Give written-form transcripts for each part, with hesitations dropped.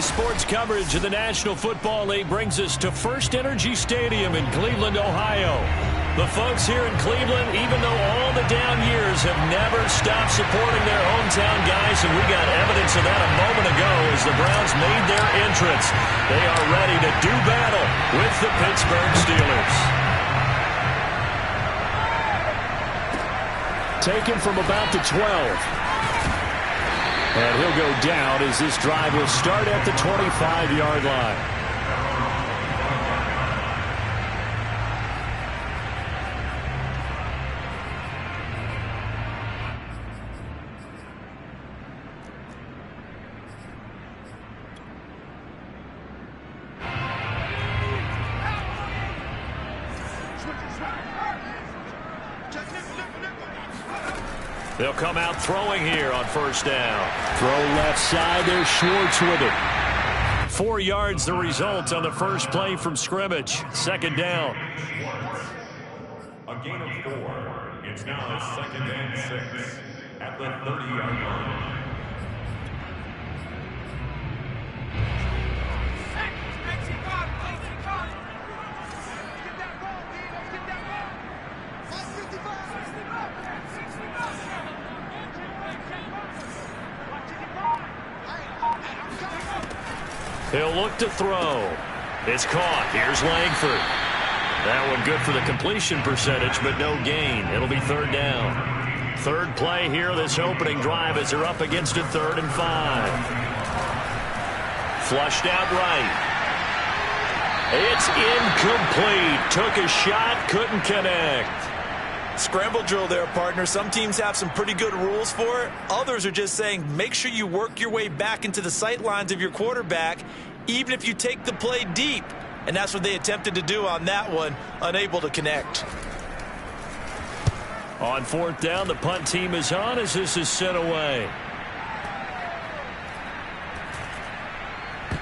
Sports coverage of the National Football League brings us to First Energy Stadium in Cleveland, Ohio. The folks here in Cleveland, even though all the down years, have never stopped supporting their hometown guys, and we got evidence of that a moment ago as the Browns made their entrance. They are ready to do battle with the Pittsburgh Steelers. Taken from about the 12. And he'll go down as this drive will start at the 25-yard line. They'll come out throwing here on first down. Throw left side. There's Schwartz with it. 4 yards the result on the first play from scrimmage. Second down. A gain of 4. It's now a second and 6 at the 30-yard line. He'll look to throw. It's caught. Here's Langford. That one good for the completion percentage, but no gain. It'll be third down. Third play here, this opening drive as they're up against a 3rd and 5. Flushed out right. It's incomplete. Took a shot, couldn't connect. Scramble drill there, partner. Some teams have some pretty good rules for it. Others are just saying make sure you work your way back into the sight lines of your quarterback, even if you take the play deep. And that's what they attempted to do on that one, unable to connect. On 4th down, the punt team is on as this is sent away.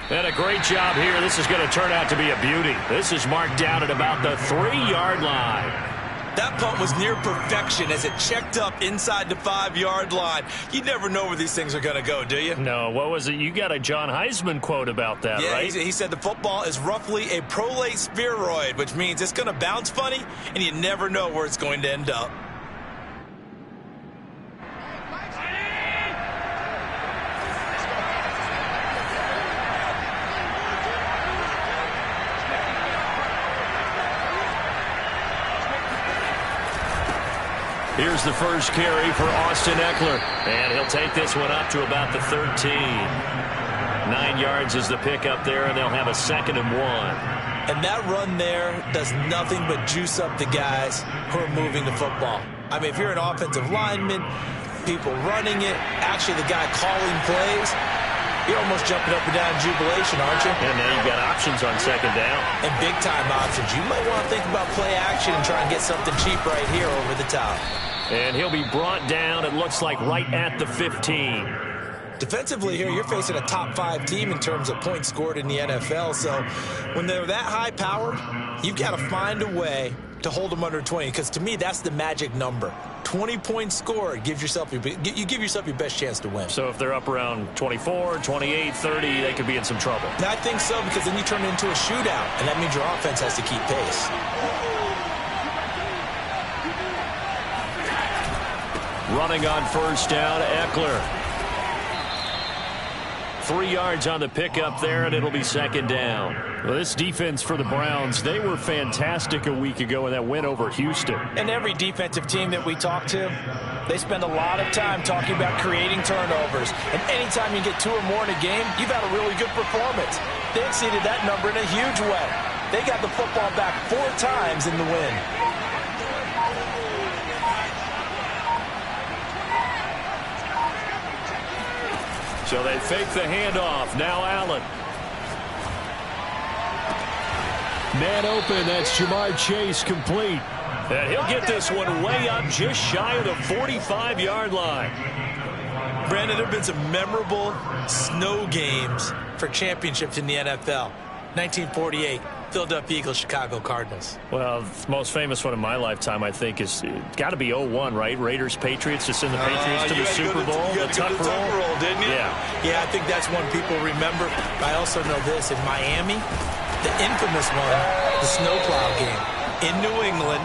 And a great job here. This is going to turn out to be a beauty. This is marked down at about the 3-yard line. That punt was near perfection as it checked up inside the 5-yard line. You never know where these things are going to go, do you? No, what was it? You got a John Heisman quote about that, yeah, right? He said the football is roughly a prolate spheroid, which means it's going to bounce funny, and you never know where it's going to end up. Here's the first carry for Austin Eckler. And he'll take this one up to about the 13. 9 yards is the pickup there, and they'll have a 2nd and 1. And that run there does nothing but juice up the guys who are moving the football. I mean, if you're an offensive lineman, people running it, actually the guy calling plays, you're almost jumping up and down in jubilation, aren't you? And now you've got options on 2nd down. And big-time options. You might want to think about play action and try and get something cheap right here over the top. And he'll be brought down, it looks like, right at the 15. Defensively here, you're facing a top 5 team in terms of points scored in the NFL. So when they're that high-powered, you've got to find a way to hold them under 20, because to me, that's the magic number. 20 points scored, you give yourself your best chance to win. So if they're up around 24, 28, 30, they could be in some trouble. I think so, because then you turn it into a shootout, and that means your offense has to keep pace. Running on 1st down, Eckler. 3 yards on the pickup there, and it'll be 2nd down. Well, this defense for the Browns, they were fantastic a week ago in that win over Houston. And every defensive team that we talk to, they spend a lot of time talking about creating turnovers. And anytime you get 2 or more in a game, you've had a really good performance. They exceeded that number in a huge way. They got the football back 4 times in the win. So they fake the handoff. Now Allen. Man open. That's Jamar Chase complete. And he'll get this one way up just shy of the 45-yard line. Brandon, there have been some memorable snow games for championships in the NFL. 1948. Philadelphia Eagles, Chicago Cardinals. Well, the most famous one in my lifetime, I think, is got to be 01, right? Raiders, Patriots, to send the Patriots to the Super Bowl. You got to go to the Tuck roll, didn't you? Yeah, I think that's one people remember. I also know this. In Miami, the infamous one, the snowplow game in New England,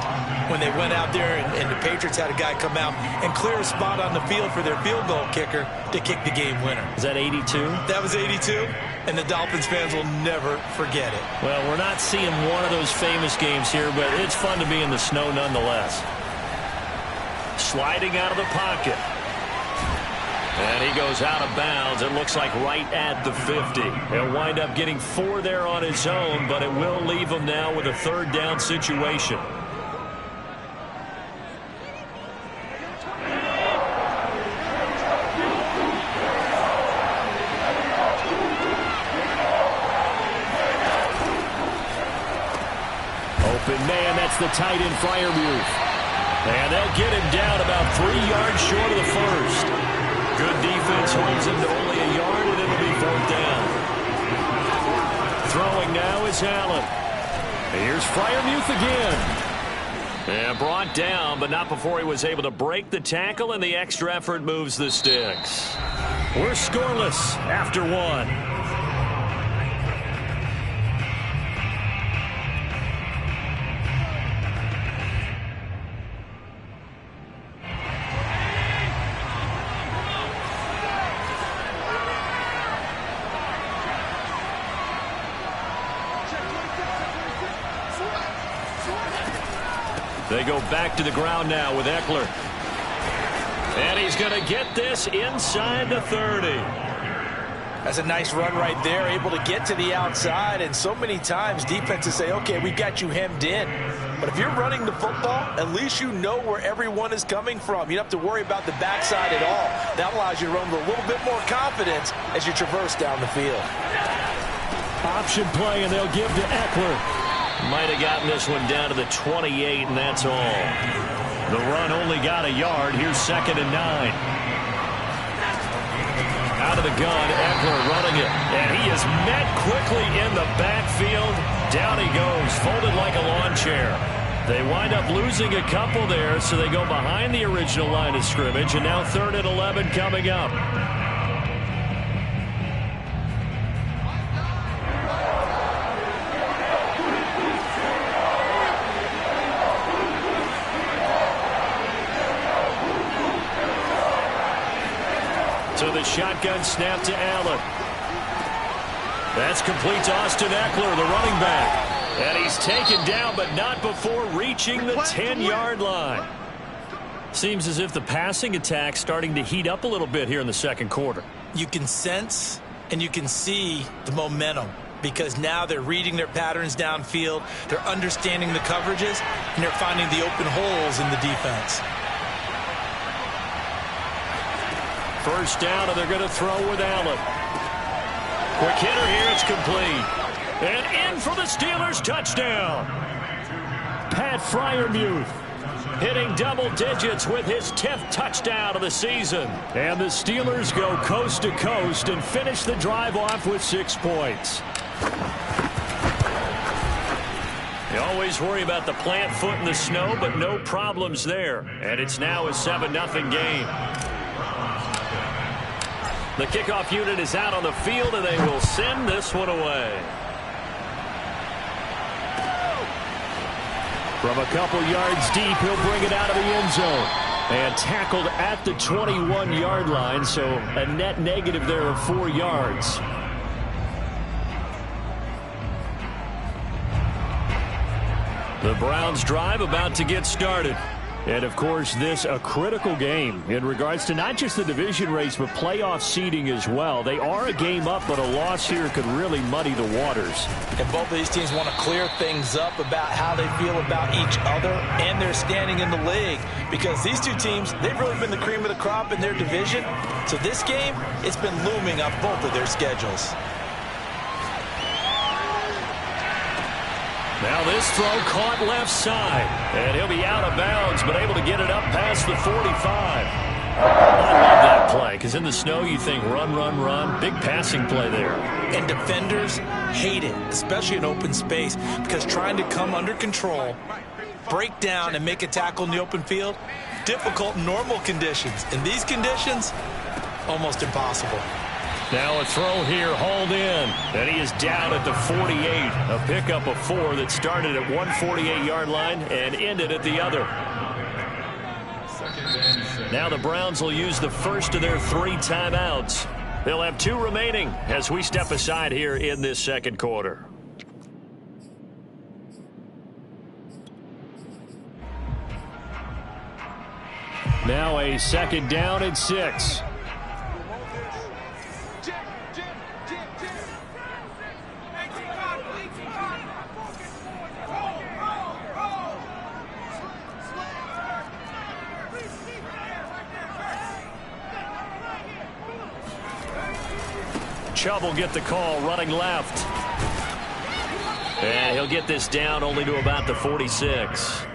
when they went out there and the Patriots had a guy come out and clear a spot on the field for their field goal kicker to kick the game winner. Is that 82? That was 82. And the Dolphins fans will never forget it. Well, we're not seeing one of those famous games here, but it's fun to be in the snow nonetheless. Sliding out of the pocket. And he goes out of bounds. It looks like right at the 50. He'll wind up getting 4 there on his own, but it will leave him now with a 3rd down situation. Man, that's the tight end, Freiermuth. And they'll get him down about 3 yards short of the first. Good defense holds him to only a yard, and it'll be 4th down. Throwing now is Allen. Here's Freiermuth again. And brought down, but not before he was able to break the tackle, and the extra effort moves the sticks. We're scoreless after 1. They go back to the ground now with Eckler. And he's going to get this inside the 30. That's a nice run right there, able to get to the outside. And so many times defenses say, okay, we got you hemmed in. But if you're running the football, at least you know where everyone is coming from. You don't have to worry about the backside at all. That allows you to run with a little bit more confidence as you traverse down the field. Option play, and they'll give to Eckler. Might have gotten this one down to the 28, and that's all. The run only got a yard. Here's 2nd and 9. Out of the gun, Eckler running it. And he is met quickly in the backfield. Down he goes, folded like a lawn chair. They wind up losing a couple there, so they go behind the original line of scrimmage, and now 3rd and 11 coming up. So the shotgun snap to Allen. That's complete to Austin Eckler, the running back. And he's taken down, but not before reaching the 10-yard line. Seems as if the passing attack's starting to heat up a little bit here in the second quarter. You can sense and you can see the momentum because now they're reading their patterns downfield, they're understanding the coverages, and they're finding the open holes in the defense. First down, and they're going to throw with Allen. Quick hitter here, it's complete. And in for the Steelers, touchdown. Pat Freiermuth hitting double digits with his 10th touchdown of the season. And the Steelers go coast to coast and finish the drive off with 6 points. You always worry about the plant foot in the snow, but no problems there. And it's now a 7-0 game. The kickoff unit is out on the field, and they will send this one away. From a couple yards deep, he'll bring it out of the end zone. And tackled at the 21-yard line, so a net negative there of 4 yards. The Browns drive about to get started. And, of course, this a critical game in regards to not just the division race, but playoff seeding as well. They are a game up, but a loss here could really muddy the waters. And both of these teams want to clear things up about how they feel about each other and their standing in the league. Because these two teams, they've really been the cream of the crop in their division. So this game, it's been looming on both of their schedules. Now this throw caught left side, and he'll be out of bounds, but able to get it up past the 45. I love that play, because in the snow you think run, run, run. Big passing play there. And defenders hate it, especially in open space, because trying to come under control, break down, and make a tackle in the open field, difficult in normal conditions. In these conditions, almost impossible. Now a throw here, hauled in, and he is down at the 48. A pickup of 4 that started at one 48-yard line and ended at the other. Now the Browns will use the first of their 3 timeouts. They'll have 2 remaining as we step aside here in this second quarter. Now a second down and 6. Chubb will get the call running left. And he'll get this down only to about the 46.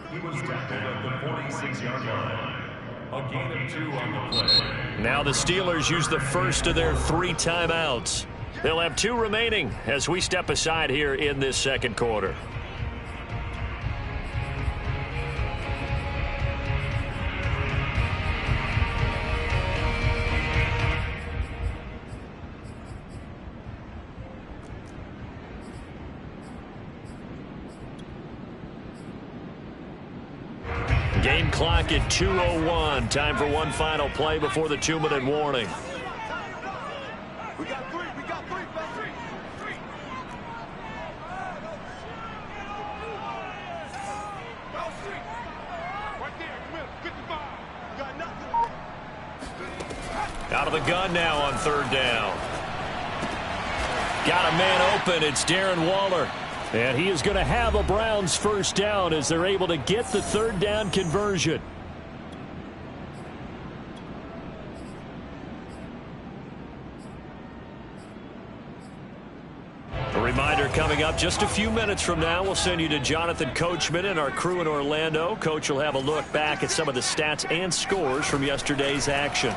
He was tackled at the 46-yard line. A gain of 2 on the play. Now the Steelers use the first of their 3 timeouts. They'll have 2 remaining as we step aside here in this second quarter. Game clock at 2:01. Time for one final play before the 2-minute warning. We got 3. We got 3. Right there, come here. 55. You got nothing. Out of the gun now on third down. Got a man open. It's Darren Waller. And he is going to have a Browns first down as they're able to get the third down conversion. A reminder coming up just a few minutes from now. We'll send you to Jonathan Coachman and our crew in Orlando. Coach will have a look back at some of the stats and scores from yesterday's action.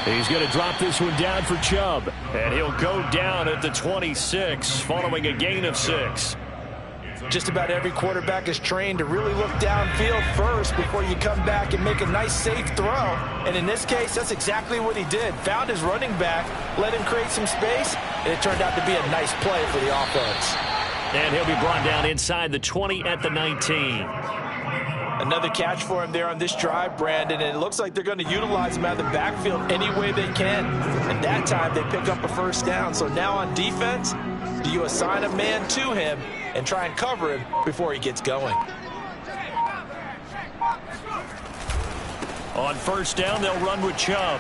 He's going to drop this one down for Chubb. And he'll go down at the 26 following a gain of 6. Just about every quarterback is trained to really look downfield first before you come back and make a nice, safe throw. And in this case, that's exactly what he did. Found his running back, let him create some space, and it turned out to be a nice play for the offense. And he'll be brought down inside the 20 at the 19. Another catch for him there on this drive, Brandon, and it looks like they're going to utilize him out of the backfield any way they can. And that time they pick up a first down. So now on defense, do you assign a man to him and try and cover him before he gets going? On first down, they'll run with Chubb.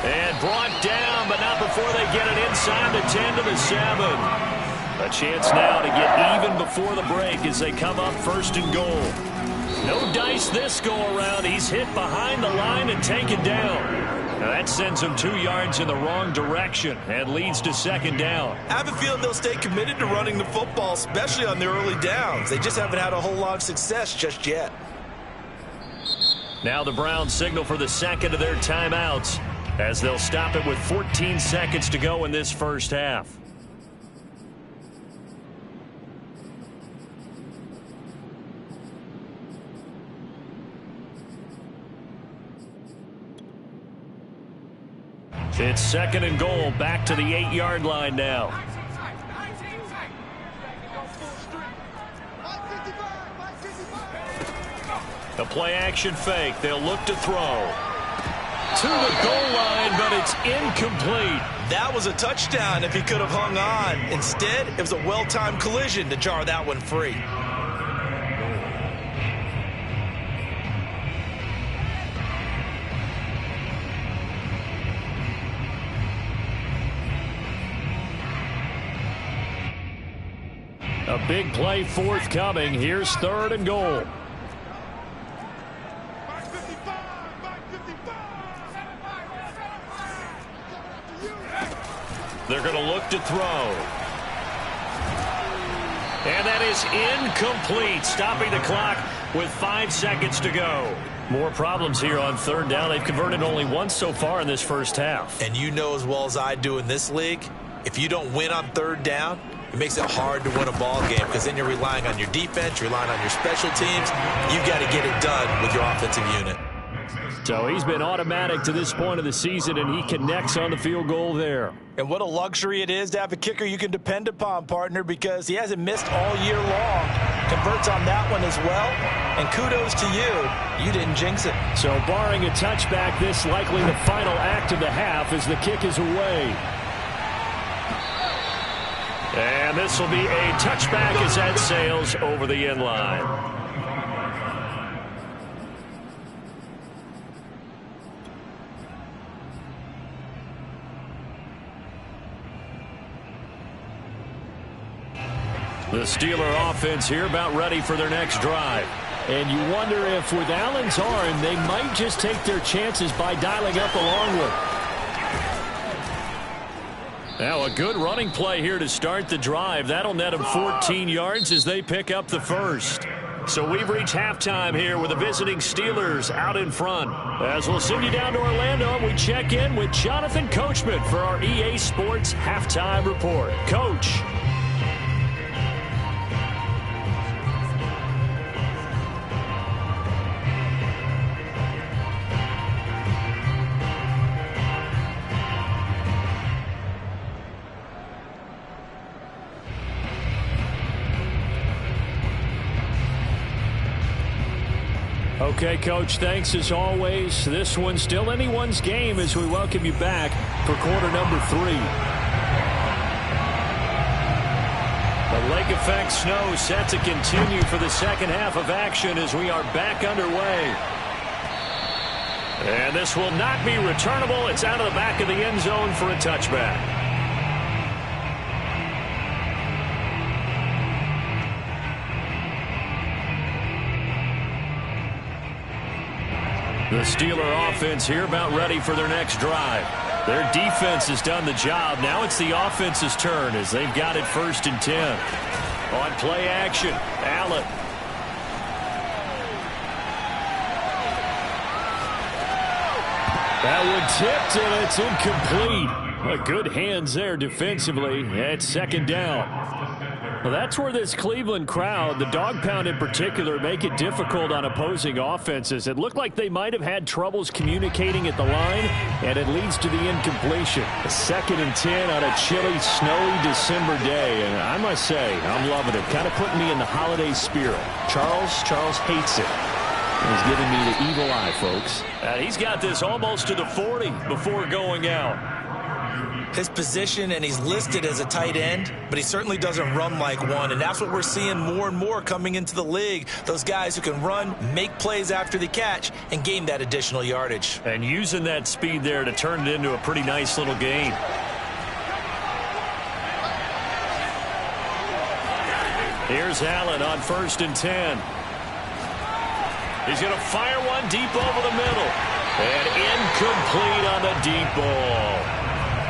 And brought down, but not before they get it inside the 10 to the 7. A chance now to get even before the break as they come up first and goal. No dice this go-around. He's hit behind the line and taken down. Now that sends him 2 yards in the wrong direction and leads to second down. I have a feeling they'll stay committed to running the football, especially on their early downs. They just haven't had a whole lot of success just yet. Now the Browns signal for the second of their timeouts as they'll stop it with 14 seconds to go in this first half. It's second and goal, back to the 8-yard line now. The play-action fake. They'll look to throw. To the goal line, but it's incomplete. That was a touchdown if he could have hung on. Instead, it was a well-timed collision to jar that one free. A big play forthcoming. Here's third and goal. They're going to look to throw. And that is incomplete, stopping the clock with 5 seconds to go. More problems here on third down. They've converted only once so far in this first half. And you know as well as I do in this league, if you don't win on third down, it makes it hard to win a ball game because then you're relying on your defense, you're relying on your special teams. You've got to get it done with your offensive unit. So he's been automatic to this point of the season, and he connects on the field goal there. And what a luxury it is to have a kicker you can depend upon, partner, because he hasn't missed all year long. Converts on that one as well. And kudos to you. You didn't jinx it. So barring a touchback, this likely the final act of the half as the kick is away. And this will be a touchback as that sails over the end line. The Steeler offense here about ready for their next drive. And you wonder if with Allen's arm, they might just take their chances by dialing up a long one. Now a good running play here to start the drive. That'll net them 14 yards as they pick up the first. So we've reached halftime here with the visiting Steelers out in front. As we'll send you down to Orlando, we check in with Jonathan Coachman for our EA Sports Halftime Report. Coach. Okay, Coach, thanks as always. This one's still anyone's game as we welcome you back for quarter number 3. The lake effect snow set to continue for the second half of action as we are back underway. And this will not be returnable. It's out of the back of the end zone for a touchback. The Steeler offense here about ready for their next drive. Their defense has done the job. Now it's the offense's turn as they've got it 1st and 10. On play action, Allen. That one tipped, and it's incomplete. Good hands there defensively at 2nd down. Well, that's where this Cleveland crowd, the dog pound in particular, make it difficult on opposing offenses. It looked like they might have had troubles communicating at the line, and it leads to the incompletion. A 2nd and 10 on a chilly, snowy December day, and I must say, I'm loving it. Kind of putting me in the holiday spirit. Charles hates it. He's giving me the evil eye, folks. He's got this almost to the 40 before going out. His position, and he's listed as a tight end, but he certainly doesn't run like one, and that's what we're seeing more and more coming into the league. Those guys who can run, make plays after the catch, and gain that additional yardage. And using that speed there to turn it into a pretty nice little gain. Here's Allen on 1st and 10. He's going to fire one deep over the middle. And incomplete on the deep ball.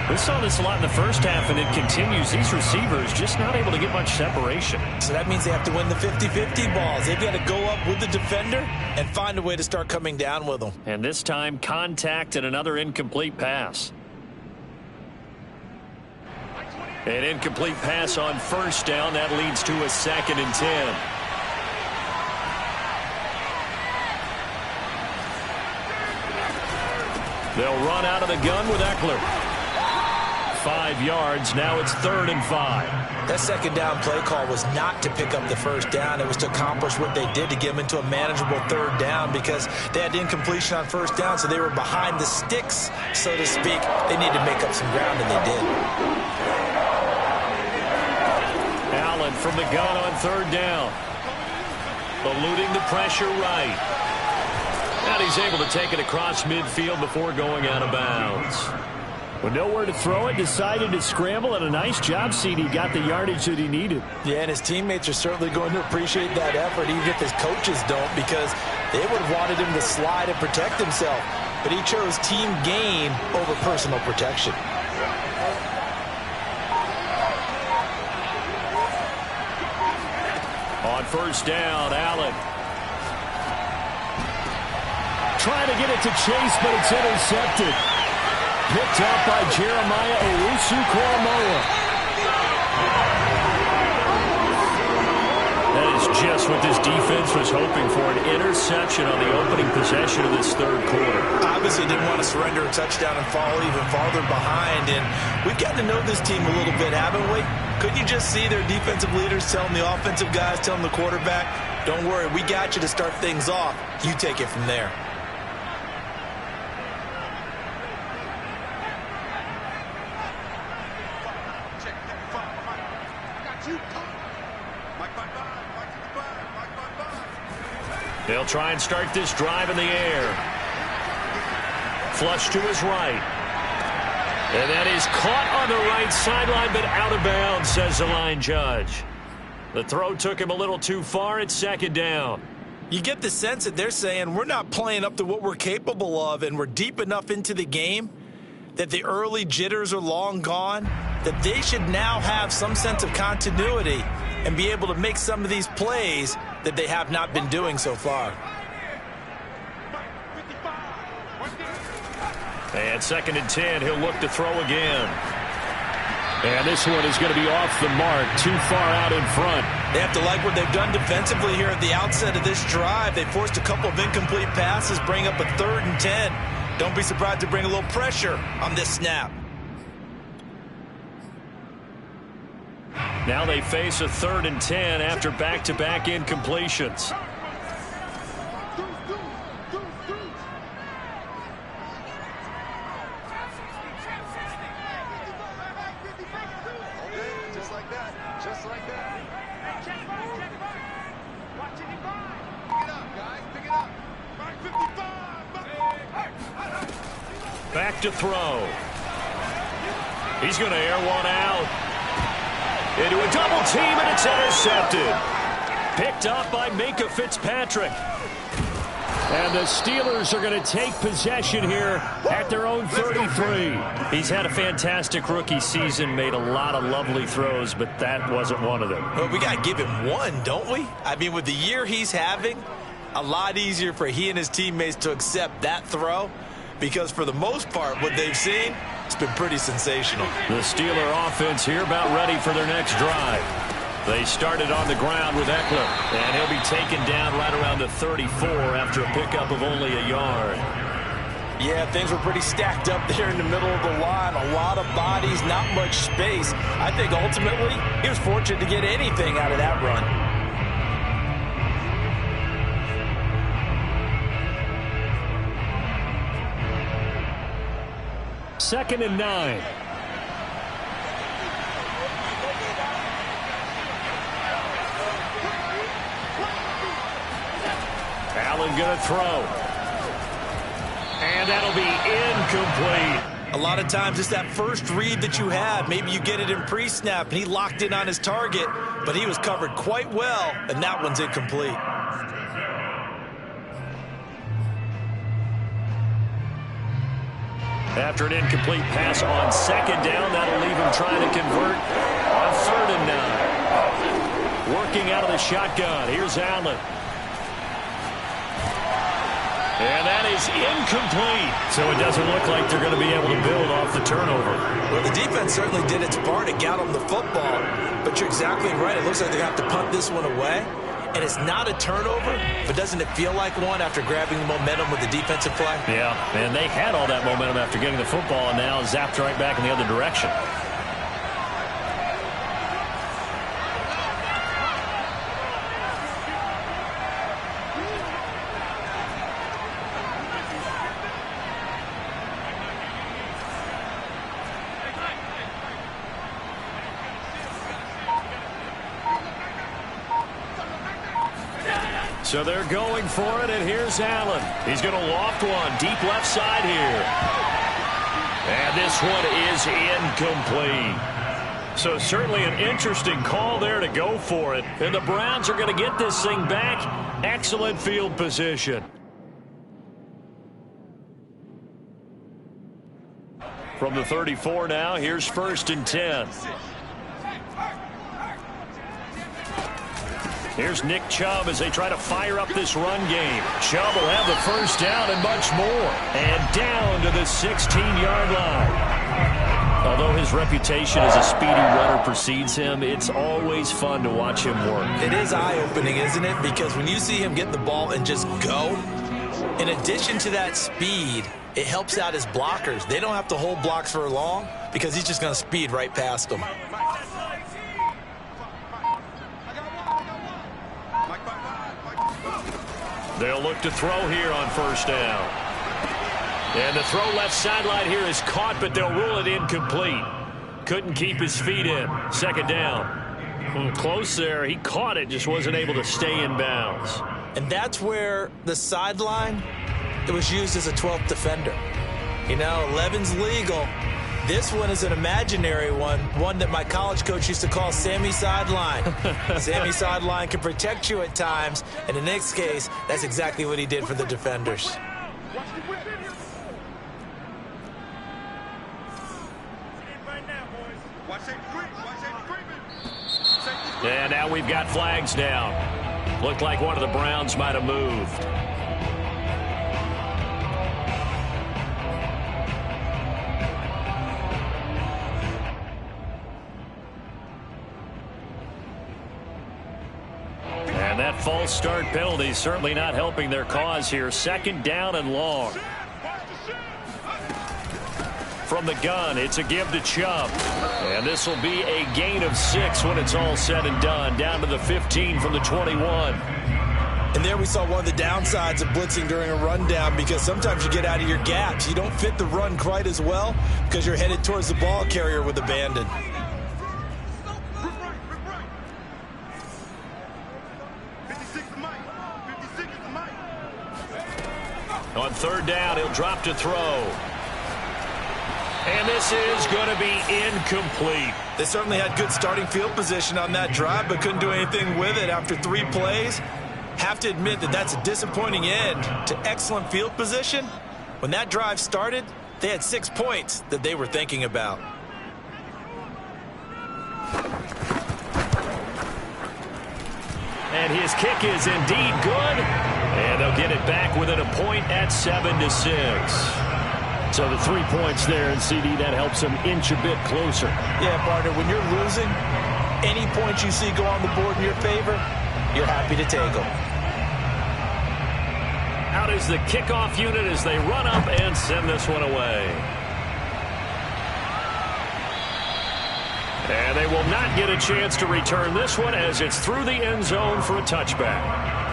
We saw this a lot in the first half, and it continues. These receivers just not able to get much separation. So that means they have to win the 50-50 balls. They've got to go up with the defender and find a way to start coming down with them. And this time, contact and another incomplete pass. An incomplete pass on 1st down. That leads to a 2nd and 10. They'll run out of the gun with Eckler. 5 yards. Now it's 3rd and 5. That 2nd down play call was not to pick up the 1st down. It was to accomplish what they did to get them into a manageable 3rd down because they had incompletion on 1st down, so they were behind the sticks, so to speak. They needed to make up some ground, and they did. Allen from the gun on 3rd down. Eluding the pressure right. And he's able to take it across midfield before going out of bounds. With nowhere to throw it, decided to scramble, and a nice job seeing he got the yardage that he needed. Yeah, and his teammates are certainly going to appreciate that effort, even if his coaches don't, because they would have wanted him to slide and protect himself. But he chose team gain over personal protection. On 1st down, Allen. Trying to get it to Chase, but it's intercepted. Picked up by Jeremiah Owusu-Koramoah. That is just what this defense was hoping for, an interception on the opening possession of this 3rd quarter. Obviously didn't want to surrender a touchdown and fall even farther behind, and we've gotten to know this team a little bit, haven't we? Couldn't you just see their defensive leaders telling the offensive guys, telling the quarterback, don't worry, we got you to start things off. You take it from there. They'll try and start this drive in the air. Flush to his right. And that is caught on the right sideline, but out of bounds, says the line judge. The throw took him a little too far. It's 2nd down. You get the sense that they're saying we're not playing up to what we're capable of, and we're deep enough into the game that the early jitters are long gone, that they should now have some sense of continuity and be able to make some of these plays that they have not been doing so far. And 2nd and 10, he'll look to throw again. And this one is going to be off the mark, too far out in front. They have to like what they've done defensively here at the outset of this drive. They forced a couple of incomplete passes, bring up a 3rd and 10. Don't be surprised to bring a little pressure on this snap. Now they face a 3rd and 10 after back-to-back incompletions. Just like that. Just like that. Check back. Watching it by. Pick it up, guys. Pick it up. Back 55. Back to throw. He's going to air one out. Into a double team, and it's intercepted. Picked up by Minkah Fitzpatrick. And the Steelers are going to take possession here at their own 33. He's had a fantastic rookie season, made a lot of lovely throws, but that wasn't one of them. Well, we got to give him one, don't we? I mean, with the year he's having, a lot easier for he and his teammates to accept that throw, because for the most part, what they've seen, it's been pretty sensational. The Steeler offense here about ready for their next drive. They started on the ground with Eckler, and he'll be taken down right around the 34 after a pickup of only a yard. Yeah, things were pretty stacked up there in the middle of the line. A lot of bodies, not much space. I think ultimately he was fortunate to get anything out of that run. Second and 9. Allen going to throw. And that'll be incomplete. A lot of times it's that first read that you have. Maybe you get it in pre-snap, and he locked in on his target, but he was covered quite well, and that one's incomplete. After an incomplete pass on second down, that'll leave him trying to convert on 3rd and 9. Working out of the shotgun. Here's Allen. And that is incomplete. So it doesn't look like they're going to be able to build off the turnover. Well, the defense certainly did its part to get them the football, but you're exactly right. It looks like they have to punt this one away. And it's not a turnover, but doesn't it feel like one after grabbing the momentum with the defensive play? Yeah, and they had all that momentum after getting the football, and now zapped right back in the other direction. So they're going for it, and here's Allen. He's going to loft one deep left side here. And this one is incomplete. So certainly an interesting call there to go for it. And the Browns are going to get this thing back. Excellent field position. From the 34 now, here's 1st and 10. Here's Nick Chubb as they try to fire up this run game. Chubb will have the first down and much more. And down to the 16-yard line. Although his reputation as a speedy runner precedes him, it's always fun to watch him work. It is eye-opening, isn't it? Because when you see him get the ball and just go, in addition to that speed, it helps out his blockers. They don't have to hold blocks for long because he's just going to speed right past them. They'll look to throw here on 1st down. And the throw left sideline here is caught, but they'll rule it incomplete. Couldn't keep his feet in. 2nd down. Close there. He caught it, just wasn't able to stay in bounds. And that's where the sideline, it was used as a 12th defender. You know, 11's legal. This one is an imaginary one that my college coach used to call Sammy Sideline. Sammy Sideline can protect you at times, and in this case, that's exactly what he did for the defenders. And now we've got flags down. Looked like one of the Browns might have moved. And that false start penalty is certainly not helping their cause here. 2nd down and long. From the gun, it's a give to Chubb. And this will be a gain of 6 when it's all said and done. Down to the 15 from the 21. And there we saw one of the downsides of blitzing during a rundown, because sometimes you get out of your gaps. You don't fit the run quite as well because you're headed towards the ball carrier with abandon. On third down, he'll drop to throw. And this is going to be incomplete. They certainly had good starting field position on that drive, but couldn't do anything with it after 3 plays. Have to admit that that's a disappointing end to excellent field position. When that drive started, they had 6 points that they were thinking about. And his kick is indeed good. And they'll get it back within a point at 7-6. So the 3 points there, and CD, that helps them inch a bit closer. Yeah, partner, when you're losing, any points you see go on the board in your favor, you're happy to take them. Out is the kickoff unit as they run up and send this one away. And they will not get a chance to return this one as it's through the end zone for a touchback.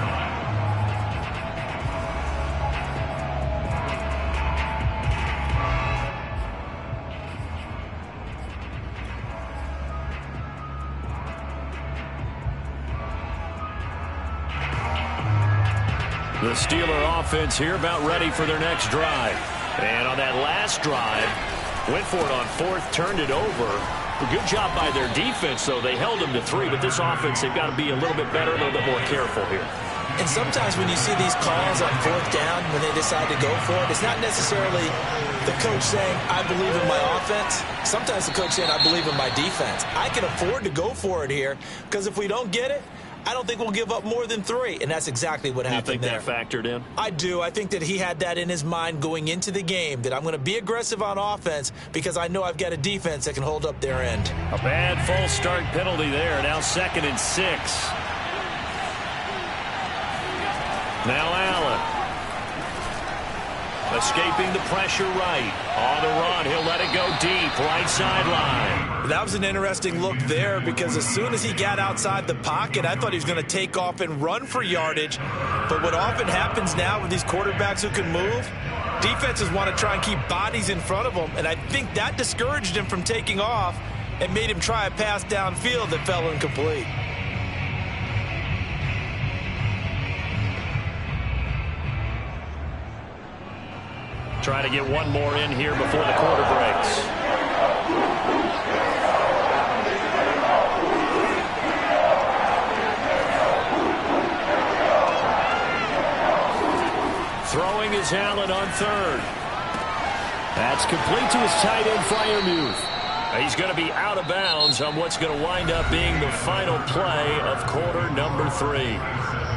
The Steeler offense here about ready for their next drive. And on that last drive, went for it on fourth, turned it over. A good job by their defense, though. They held them to 3, but this offense, they've got to be a little bit better, a little bit more careful here. And sometimes when you see these calls on fourth down, when they decide to go for it, it's not necessarily the coach saying, I believe in my offense. Sometimes the coach saying, I believe in my defense. I can afford to go for it here, because if we don't get it, I don't think we'll give up more than 3, and that's exactly what happened there. You think that factored in? I do. I think that he had that in his mind going into the game, that I'm going to be aggressive on offense because I know I've got a defense that can hold up their end. A bad false start penalty there. Now 2nd and 6. Now Allen. Escaping the pressure right. On the run, he'll let it go deep. Right sideline. That was an interesting look there because as soon as he got outside the pocket, I thought he was going to take off and run for yardage. But what often happens now with these quarterbacks who can move, defenses want to try and keep bodies in front of them. And I think that discouraged him from taking off and made him try a pass downfield that fell incomplete. Trying to get one more in here before the quarter breaks. Throwing is Allen on third. That's complete to his tight end, Freiermuth. He's going to be out of bounds on what's going to wind up being the final play of quarter number 3.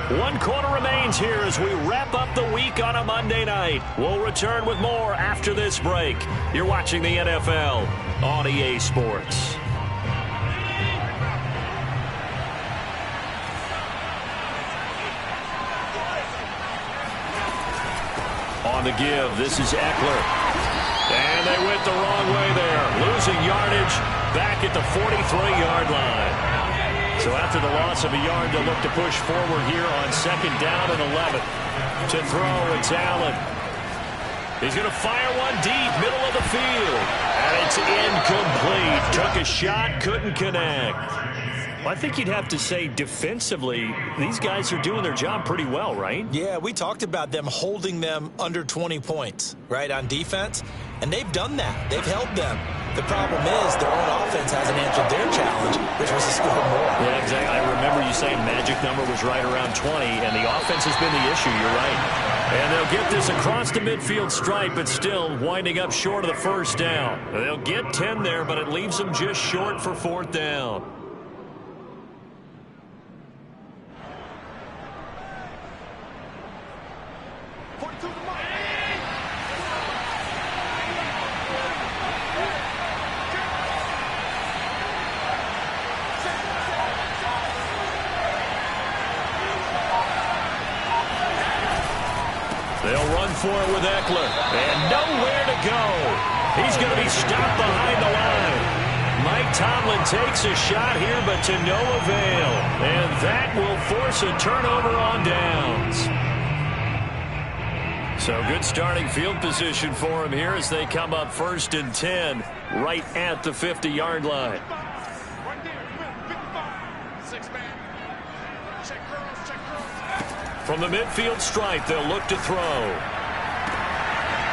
1 quarter remains here as we wrap up the week on a Monday night. We'll return with more after this break. You're watching the NFL on EA Sports. On the give, this is Eckler. And they went the wrong way there. Losing yardage back at the 43-yard line. So after the loss of a yard, they'll look to push forward here on 2nd down and 11. To throw, it's Allen. He's going to fire one deep, middle of the field. And it's incomplete. Took a shot, couldn't connect. Well, I think you'd have to say defensively, these guys are doing their job pretty well, right? Yeah, we talked about them holding them under 20 points, right, on defense. And they've done that. They've held them. The problem is their own offense hasn't answered their challenge, which was to score more. Yeah, exactly. I remember you saying magic number was right around 20, and the offense has been the issue. You're right. And they'll get this across the midfield stripe, but still winding up short of the first down. They'll get 10 there, but it leaves them just short for 4th down. They'll run for it with Eckler. And nowhere to go. He's going to be stopped behind the line. Mike Tomlin takes a shot here, but to no avail. And that will force a turnover on downs. So good starting field position for him here as they come up 1st and 10 right at the 50-yard line. Right there, 55. 6 man. Check girls, check girls. From the midfield stripe, they'll look to throw.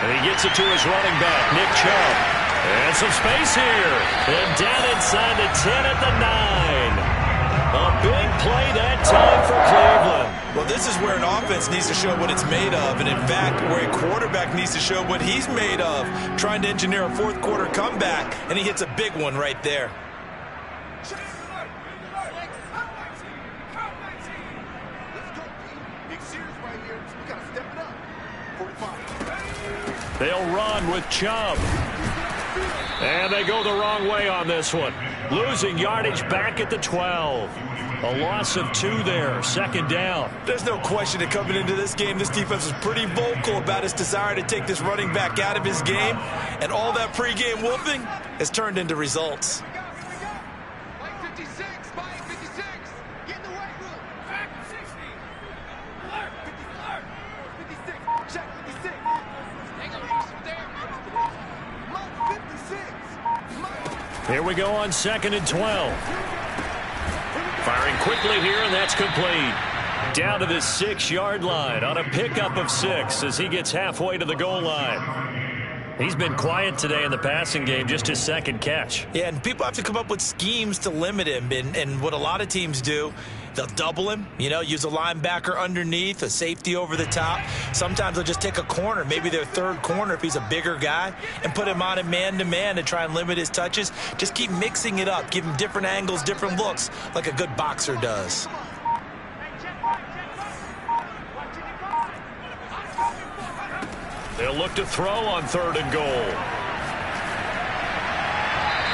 And he gets it to his running back, Nick Chubb. And some space here. And down inside the 10 at the 9. A big play that time for Cleveland. Well, this is where an offense needs to show what it's made of. And, in fact, where a quarterback needs to show what he's made of. Trying to engineer a fourth-quarter comeback, and he hits a big one right there. They'll run with Chubb. And they go the wrong way on this one. Losing yardage back at the 12. A loss of 2 there. Second down. There's no question that coming into this game, this defense was pretty vocal about its desire to take this running back out of his game. And all that pregame whooping has turned into results. Here we go on 2nd and 12. Firing quickly here, and that's complete. Down to the 6-yard line on a pickup of 6 as he gets halfway to the goal line. He's been quiet today in the passing game, just his second catch. Yeah, and people have to come up with schemes to limit him. And what a lot of teams do, they'll double him, use a linebacker underneath, a safety over the top. Sometimes they'll just take a corner, maybe their third corner if he's a bigger guy, and put him on a man-to-man to try and limit his touches. Just keep mixing it up, give him different angles, different looks, like a good boxer does. They'll look to throw on 3rd and goal.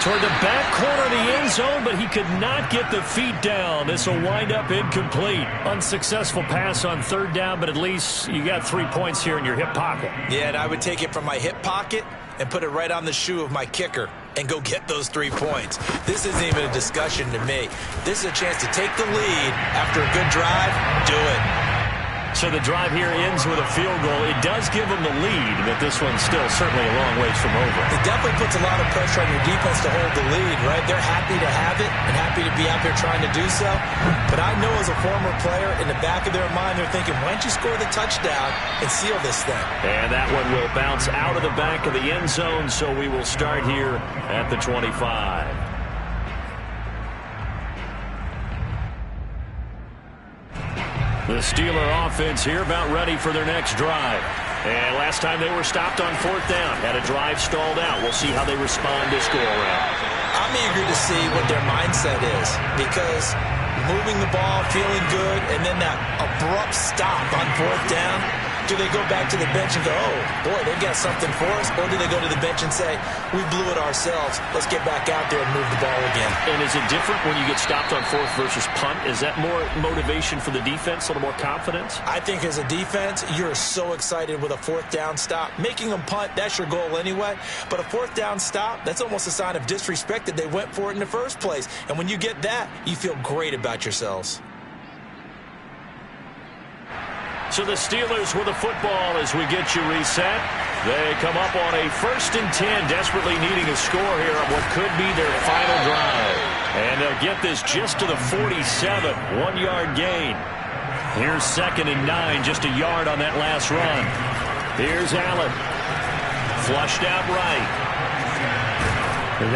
Toward the back corner of the end zone, but he could not get the feet down. This will wind up incomplete. Unsuccessful pass on 3rd down, but at least you got 3 points here in your hip pocket. Yeah, and I would take it from my hip pocket and put it right on the shoe of my kicker and go get those 3 points. This isn't even a discussion to me. This is a chance to take the lead after a good drive. Do it. So the drive here ends with a field goal. It does give them the lead, but this one's still certainly a long ways from over. It definitely puts a lot of pressure on your defense to hold the lead, right? They're happy to have it and happy to be out there trying to do so. But I know as a former player, in the back of their mind, they're thinking, why don't you score the touchdown and seal this thing? And that one will bounce out of the back of the end zone, so we will start here at the 25. The Steeler offense here about ready for their next drive. And last time they were stopped on 4th down, had a drive stalled out. We'll see how they respond this go-around. I'm eager to see what their mindset is, because moving the ball, feeling good, and then that abrupt stop on 4th down, do they go back to the bench and go, oh, boy, they got something for us? Or do they go to the bench and say, we blew it ourselves. Let's get back out there and move the ball again. And is it different when you get stopped on 4th versus punt? Is that more motivation for the defense, a little more confidence? I think as a defense, you're so excited with a 4th down stop. Making them punt, that's your goal anyway. But a 4th down stop, that's almost a sign of disrespect that they went for it in the first place. And when you get that, you feel great about yourselves. So the Steelers with the football as we get you reset. They come up on a 1st and 10, desperately needing a score here on what could be their final drive. And they'll get this just to the 47, 1-yard gain. Here's 2nd and 9, just a yard on that last run. Here's Allen. Flushed out right.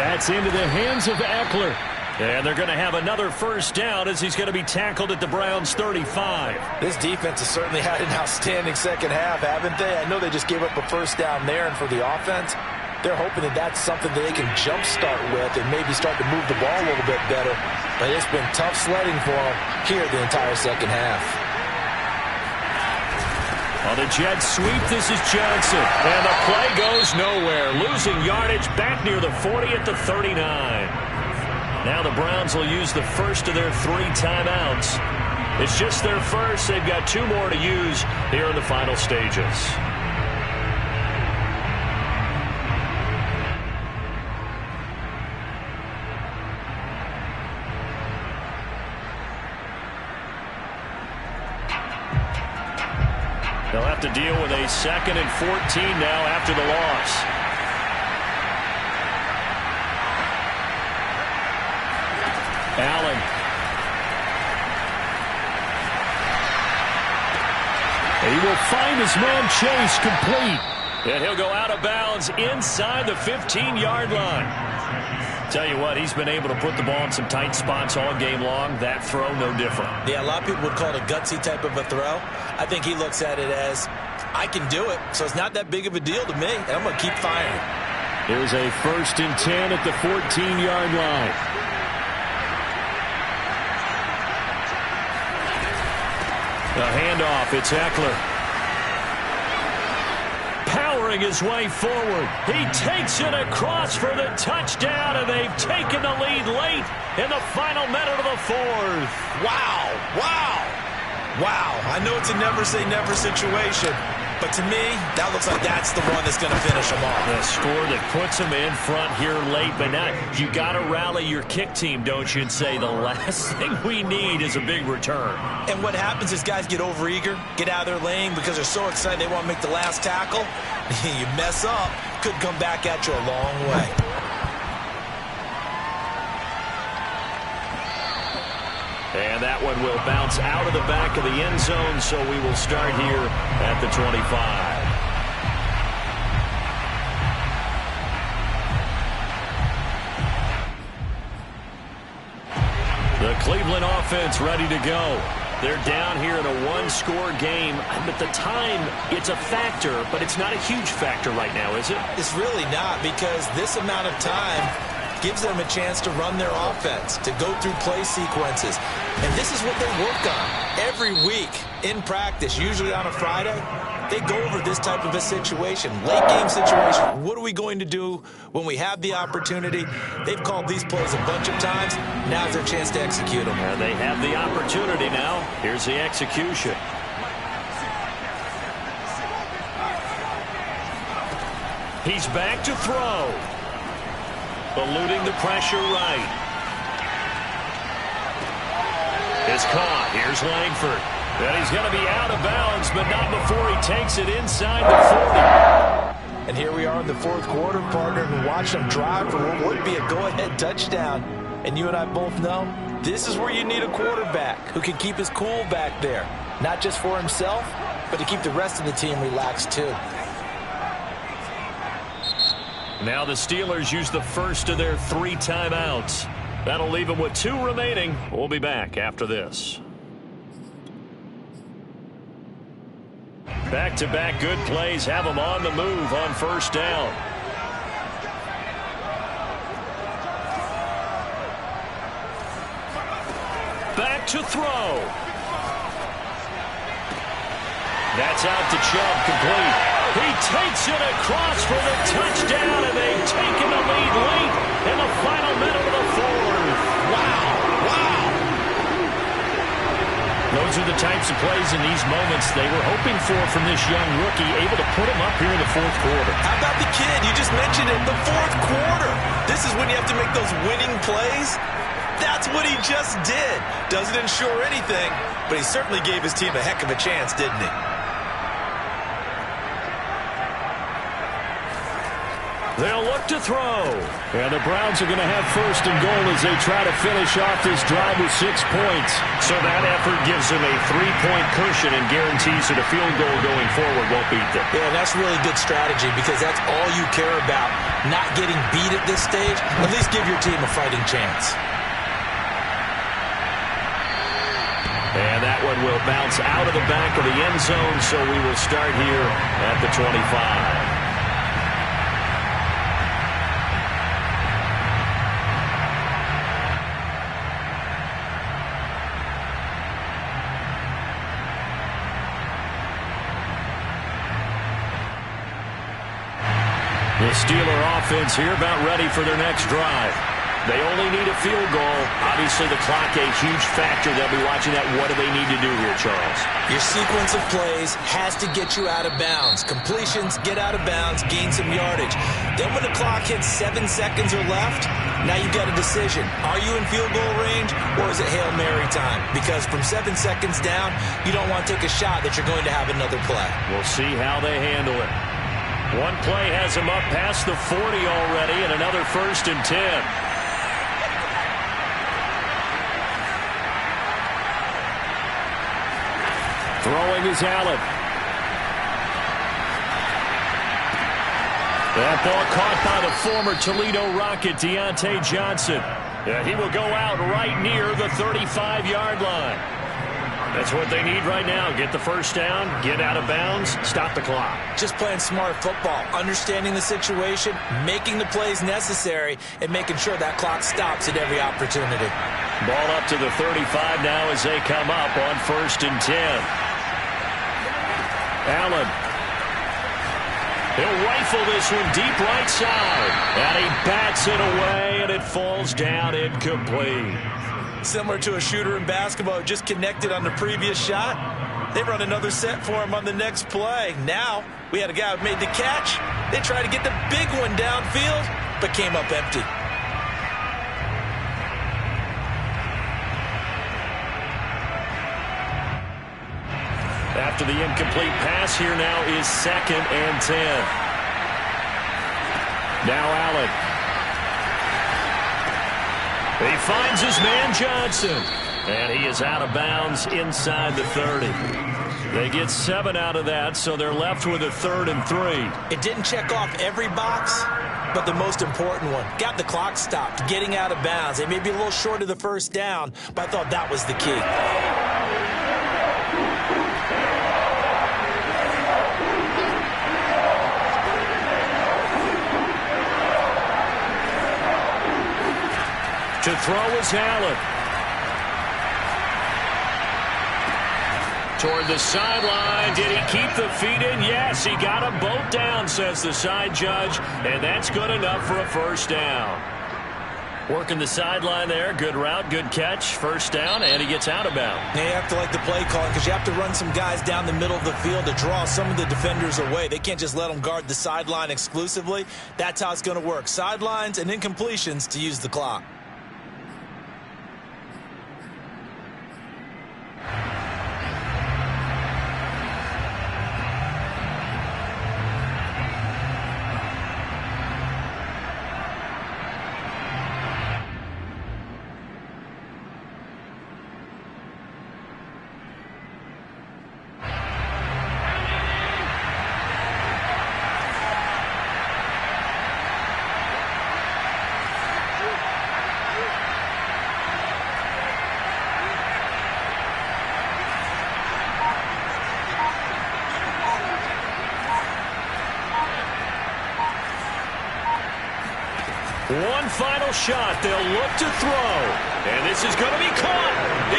That's into the hands of Eckler. And they're going to have another 1st down as he's going to be tackled at the Browns' 35. This defense has certainly had an outstanding second half, haven't they? I know they just gave up a 1st down there, and for the offense, they're hoping that that's something that they can jumpstart with and maybe start to move the ball a little bit better. But it's been tough sledding for them here the entire second half. On the jet sweep, this is Johnson. And the play goes nowhere. Losing yardage back near the 40 at the 39. Now the Browns will use the first of their 3 timeouts. It's just their first. They've got 2 more to use here in the final stages. They'll have to deal with a 2nd and 14 now after the loss. Allen. He will find his man Chase complete. And he'll go out of bounds inside the 15-yard line. Tell you what, he's been able to put the ball in some tight spots all game long. That throw, no different. Yeah, a lot of people would call it a gutsy type of a throw. I think he looks at it as, I can do it, so it's not that big of a deal to me, and I'm going to keep firing. Here's a 1st and 10 at the 14-yard line. The handoff, it's Eckler. Powering his way forward. He takes it across for the touchdown, and they've taken the lead late in the final minute of the 4th. Wow, wow, wow. I know it's a never-say-never situation, but to me, that looks like that's the one that's going to finish them off. The score that puts them in front here late, but now you got to rally your kick team, don't you, and say the last thing we need is a big return. And what happens is guys get overeager, get out of their lane because they're so excited they want to make the last tackle. You mess up, could come back at you a long way. And that one will bounce out of the back of the end zone, so we will start here at the 25. The Cleveland offense ready to go. They're down here in a one-score game. At the time, it's a factor, but it's not a huge factor right now, is it? It's really not, because this amount of time gives them a chance to run their offense, to go through play sequences. And this is what they work on every week in practice, usually on a Friday. They go over this type of a situation, late game situation. What are we going to do when we have the opportunity? They've called these plays a bunch of times. Now's their chance to execute them. Yeah, they have the opportunity now. Here's the execution. He's back to throw. Eluding the pressure right. It's caught. Here's Langford. And he's going to be out of bounds, but not before he takes it inside the 40. And here we are in the 4th quarter, partner, and watch them drive for what would be a go-ahead touchdown. And you and I both know this is where you need a quarterback who can keep his cool back there. Not just for himself, but to keep the rest of the team relaxed too. Now the Steelers use the first of their 3 timeouts. That'll leave them with 2 remaining. We'll be back after this. Back-to-back good plays have them on the move on 1st down. Back to throw. That's out to Chubb, complete. He takes it across for the touchdown, and they've taken the lead late in the final minute of the 4th. Wow, wow. Those are the types of plays in these moments they were hoping for from this young rookie, able to put him up here in the 4th quarter. How about the kid? You just mentioned it, the 4th quarter. This is when you have to make those winning plays. That's what he just did. Doesn't ensure anything, but he certainly gave his team a heck of a chance, didn't he? They'll look to throw. And the Browns are going to have 1st and goal as they try to finish off this drive with 6 points. So that effort gives them a 3-point cushion and guarantees that a field goal going forward won't beat them. Yeah, that's really good strategy because that's all you care about. Not getting beat at this stage. At least give your team a fighting chance. And that one will bounce out of the back of the end zone, so we will start here at the 25. The Steeler offense here about ready for their next drive. They only need a field goal. Obviously, the clock a huge factor. They'll be watching that. What do they need to do here, Charles? Your sequence of plays has to get you out of bounds. Completions, get out of bounds, gain some yardage. Then when the clock hits 7 seconds or left, now you've got a decision. Are you in field goal range or is it Hail Mary time? Because from 7 seconds down, you don't want to take a shot that you're going to have another play. We'll see how they handle it. One play has them up past the 40 already, and another 1st and 10. Throwing is Allen. That ball caught by the former Toledo Rocket, Deontay Johnson. He will go out right near the 35-yard line. That's what they need right now. Get the first down, get out of bounds, stop the clock. Just playing smart football, understanding the situation, making the plays necessary, and making sure that clock stops at every opportunity. Ball up to the 35 now as they come up on 1st and 10. Allen. He'll rifle this one deep right side. And he bats it away, and it falls down incomplete. Similar to a shooter in basketball who just connected on the previous shot. They run another set for him on the next play. Now, we had a guy who made the catch. They tried to get the big one downfield, but came up empty. After the incomplete pass, here now is 2nd and 10. Now Allen. He finds his man Johnson, and he is out of bounds inside the 30. They get 7 out of that, so they're left with a 3rd and 3. It didn't check off every box, but the most important one. Got the clock stopped, getting out of bounds. They may be a little short of the first down, but I thought that was the key. To throw is Allen. Toward the sideline. Did he keep the feet in? Yes, he got them both down, says the side judge, and that's good enough for a first down. Working the sideline there. Good route, good catch. First down, and he gets out of bounds. Now you have to like the play calling because you have to run some guys down the middle of the field to draw some of the defenders away. They can't just let them guard the sideline exclusively. That's how it's going to work. Sidelines and incompletions to use the clock. One final shot. They'll look to throw. And this is going to be caught.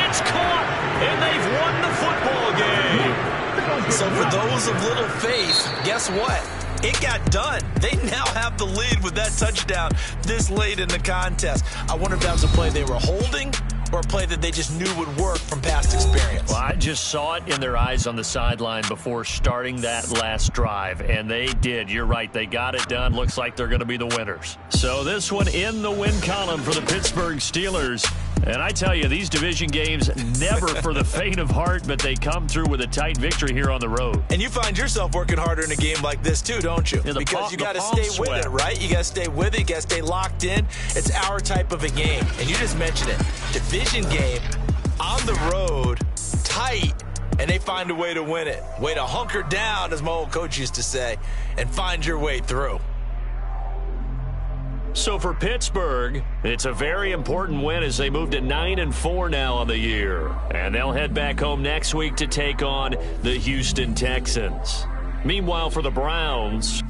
It's caught. And they've won the football game. So for those of little faith, guess what? It got done. They now have the lead with that touchdown this late in the contest. I wonder if that was a play they were holding or a play that they just knew would work from past experience. Well, I just saw it in their eyes on the sideline before starting that last drive, and they did. You're right. They got it done. Looks like they're going to be the winners. So this one in the win column for the Pittsburgh Steelers. And I tell you, these division games, never for the faint of heart, but they come through with a tight victory here on the road. And you find yourself working harder in a game like this too, don't you? Yeah, because you got to stay with it, right? You got to stay with it. You got to stay locked in. It's our type of a game. And you just mentioned it. Division game, on the road, tight, and they find a way to win it. Way to hunker down, as my old coach used to say, and find your way through. So for Pittsburgh, it's a very important win as they move to 9-4 now on the year. And they'll head back home next week to take on the Houston Texans. Meanwhile, for the Browns,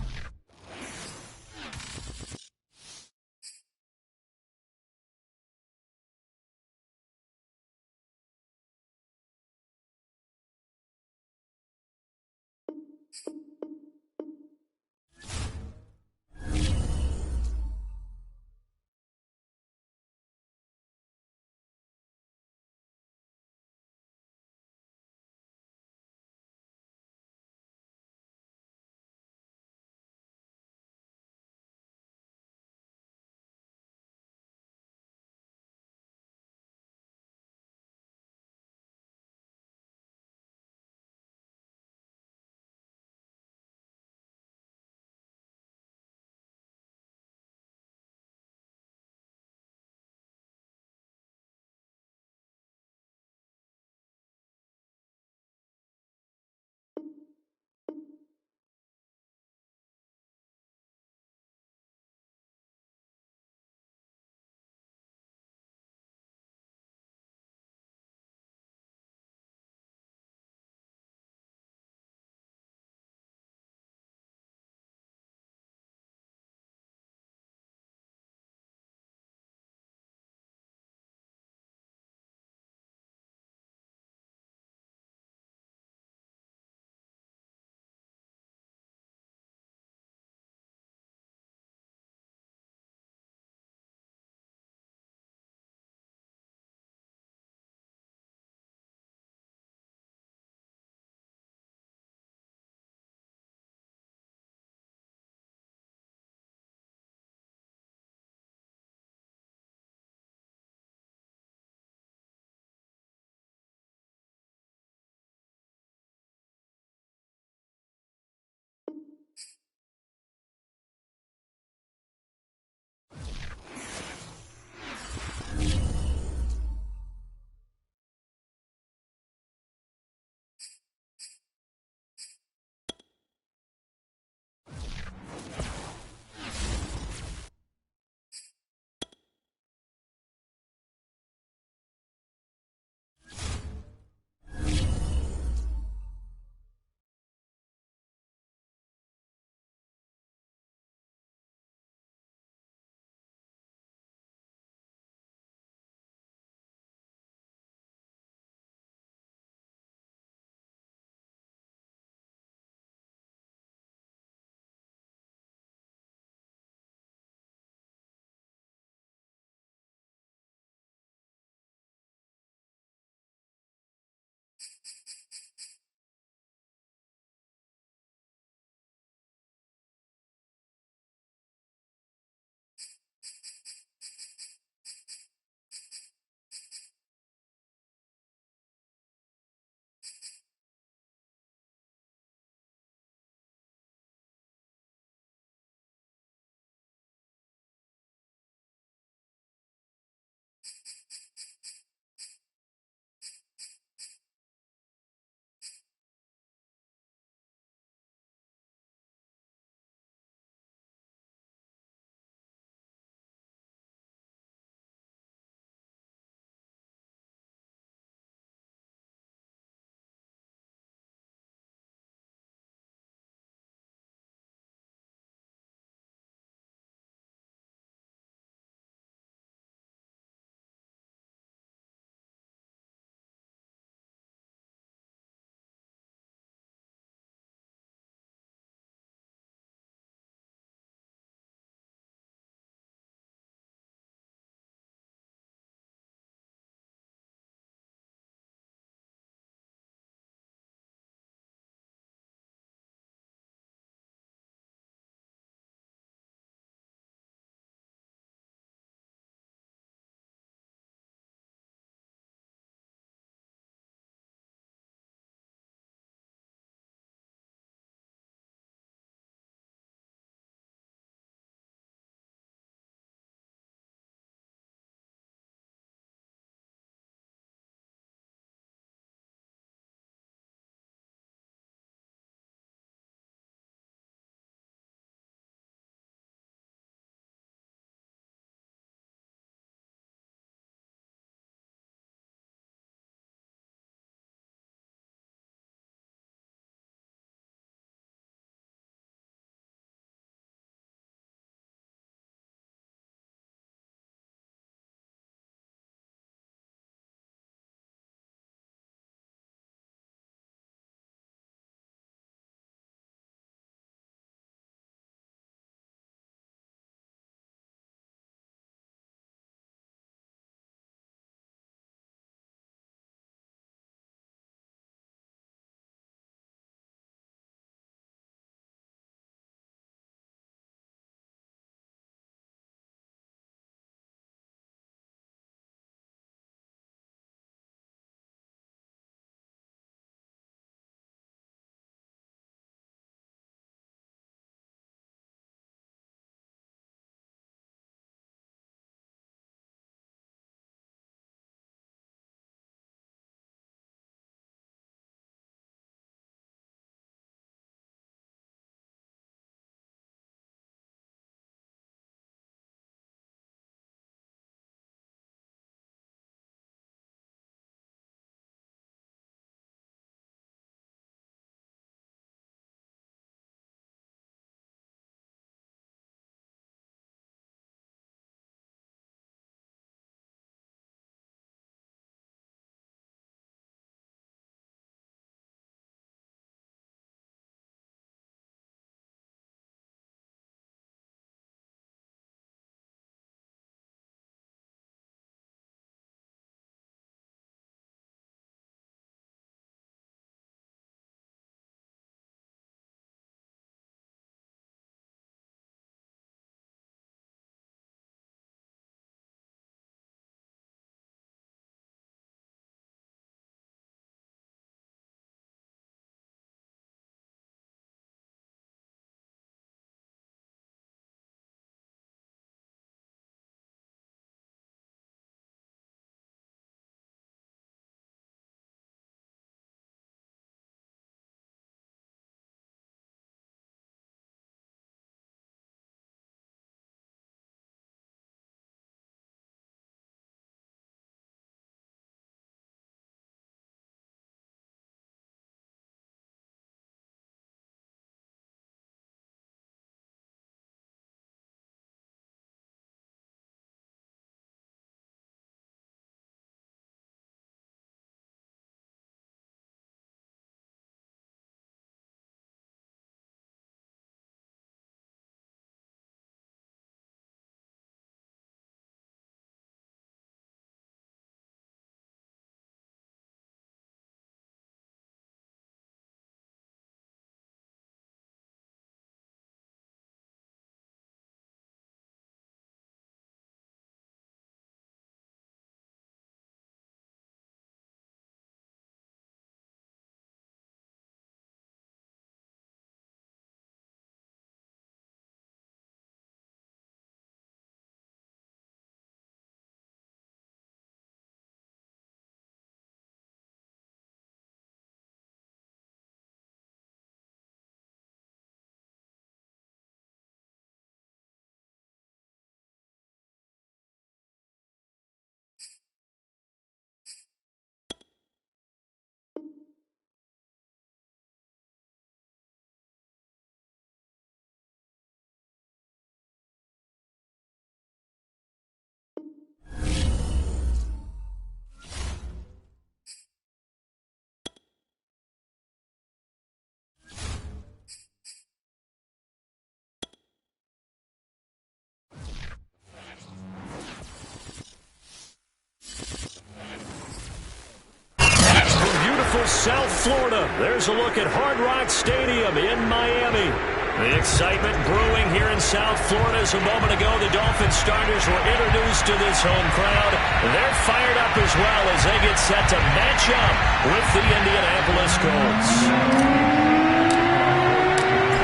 South Florida. There's a look at Hard Rock Stadium in Miami. The excitement brewing here in South Florida as a moment ago the Dolphins starters were introduced to this home crowd. They're fired up as well as they get set to match up with the Indianapolis Colts.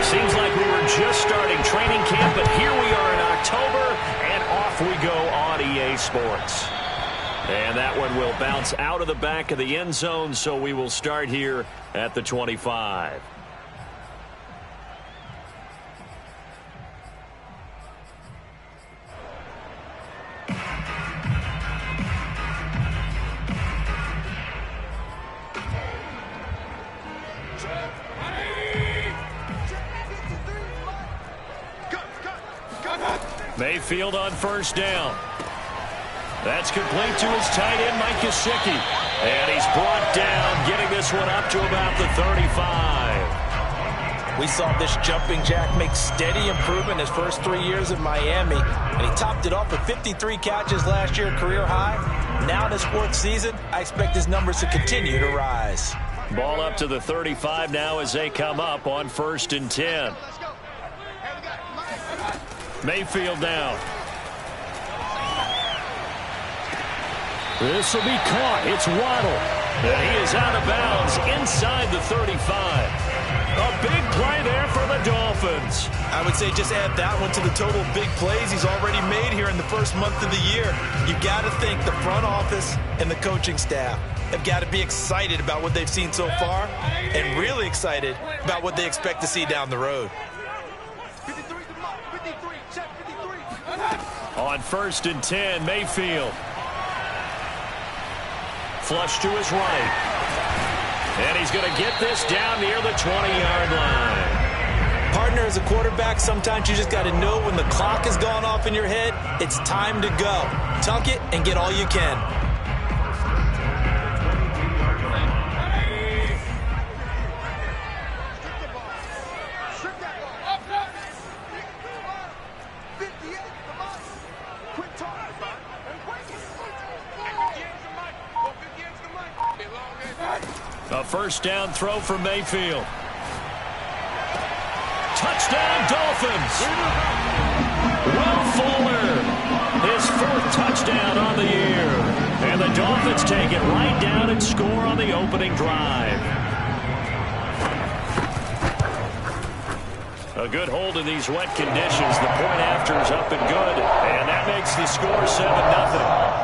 Seems like we were just starting training camp, but here we are in October, and off we go on EA Sports. And that one will bounce out of the back of the end zone, so we will start here at the 25. Mayfield on first down. That's complete to his tight end, Mike Gesicki. And he's brought down, getting this one up to about the 35. We saw this jumping jack make steady improvement his first 3 years in Miami. And he topped it off with 53 catches last year, career high. Now in his 4th season, I expect his numbers to continue to rise. Ball up to the 35 now as they come up on 1st and 10. Mayfield down. This will be caught. It's Waddle. And he is out of bounds inside the 35. A big play there for the Dolphins. I would say just add that one to the total big plays he's already made here in the first month of the year. You've got to think the front office and the coaching staff have got to be excited about what they've seen so far and really excited about what they expect to see down the road. On 1st and 10, Mayfield. Flush to his right. And he's going to get this down near the 20-yard line. Partner, as a quarterback, sometimes you just got to know when the clock has gone off in your head, it's time to go. Tuck it and get all you can. A first down throw for Mayfield. Touchdown, Dolphins. Will Fuller, his 4th touchdown on the year. And the Dolphins take it right down and score on the opening drive. A good hold in these wet conditions. The point after is up and good. And that makes the score 7-0.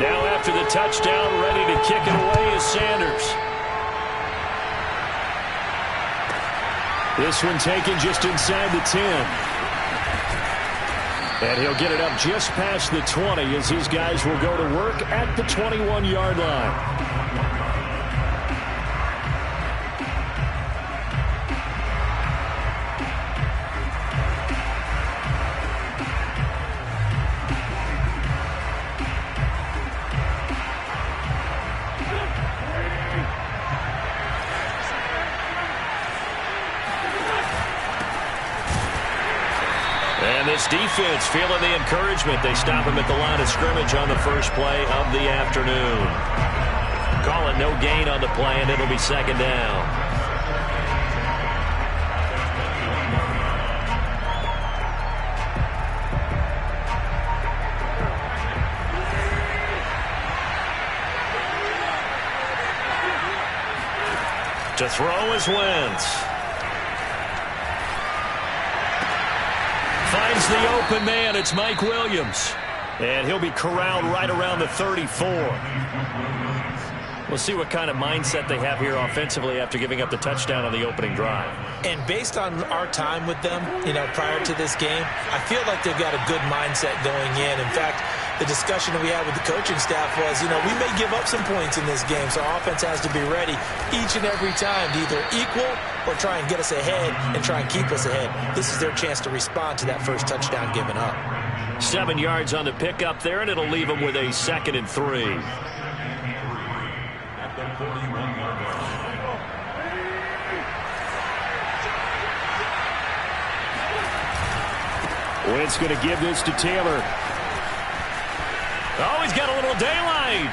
Now after the touchdown, ready to kick it away is Sanders. This one taken just inside the 10. And he'll get it up just past the 20 as these guys will go to work at the 21-yard line. And this defense feeling the encouragement. They stop him at the line of scrimmage on the first play of the afternoon. Call it no gain on the play, and it'll be 2nd down. To throw is Wentz. Finds the open man. It's Mike Williams. And he'll be corralled right around the 34. We'll see what kind of mindset they have here offensively after giving up the touchdown on the opening drive. And based on our time with them, prior to this game, I feel like they've got a good mindset going in. In fact, the discussion that we had with the coaching staff was, we may give up some points in this game, so our offense has to be ready each and every time to either equal or try and get us ahead and try and keep us ahead. This is their chance to respond to that first touchdown given up. 7 yards on the pickup there, and it'll leave them with a 2nd and 3. At the 41-yard line. Wentz going to give this to Taylor. Oh, he's got a little daylight.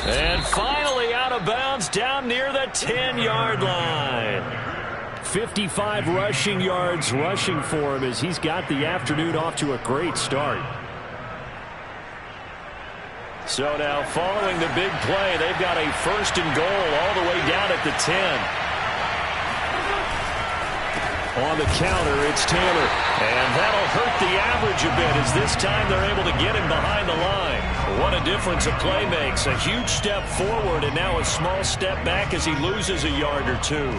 And finally out of bounds down near the 10-yard line. 55 rushing yards rushing for him as he's got the afternoon off to a great start. So now following the big play, they've got a 1st and goal all the way down at the 10. On the counter, it's Taylor. And that'll hurt the average a bit as this time they're able to get him behind the line. What a difference a play makes. A huge step forward and now a small step back as he loses a yard or two.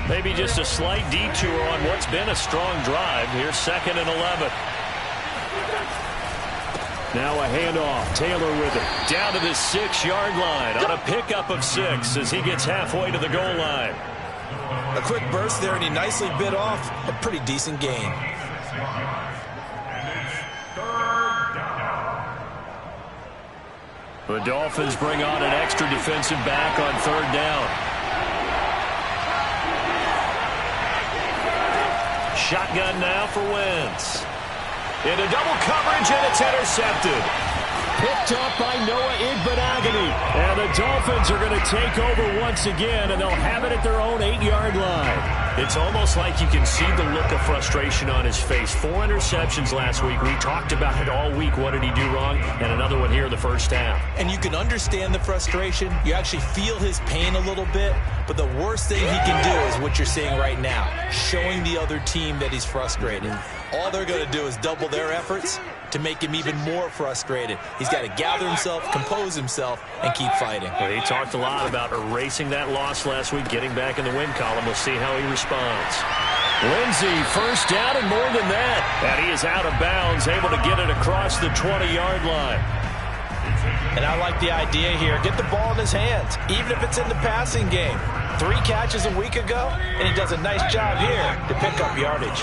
Maybe just a slight detour on what's been a strong drive. Here's 2nd and 11. Now a handoff. Taylor with it. Down to the 6-yard line on a pickup of 6 as he gets halfway to the goal line. A quick burst there, and he nicely bit off a pretty decent gain. The Dolphins bring on an extra defensive back on 3rd down. Shotgun now for Wentz. Into double coverage, and it's intercepted. Picked up by Noah Igbenogany. And the Dolphins are going to take over once again, and they'll have it at their own 8-yard line. It's almost like you can see the look of frustration on his face. 4 interceptions last week. We talked about it all week. What did he do wrong? And another one here in the first half. And you can understand the frustration. You actually feel his pain a little bit. But the worst thing he can do is what you're seeing right now, showing the other team that he's frustrated. All they're going to do is double their efforts to make him even more frustrated. He's got to gather himself, compose himself, and keep fighting. Well, he talked a lot about erasing that loss last week, getting back in the win column. We'll see how he responds. Lindsey, 1st down and more than that. And he is out of bounds, able to get it across the 20-yard line. And I like the idea here. Get the ball in his hands, even if it's in the passing game. 3 catches a week ago, and he does a nice job here to pick up yardage.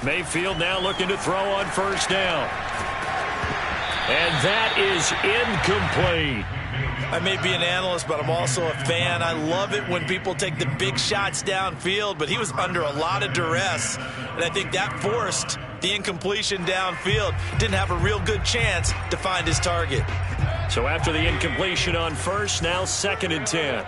Mayfield now looking to throw on 1st down. And that is incomplete. I may be an analyst, but I'm also a fan. I love it when people take the big shots downfield, but he was under a lot of duress, and I think that forced the incompletion downfield. Didn't have a real good chance to find his target. So after the incompletion on 1st, now 2nd and 10.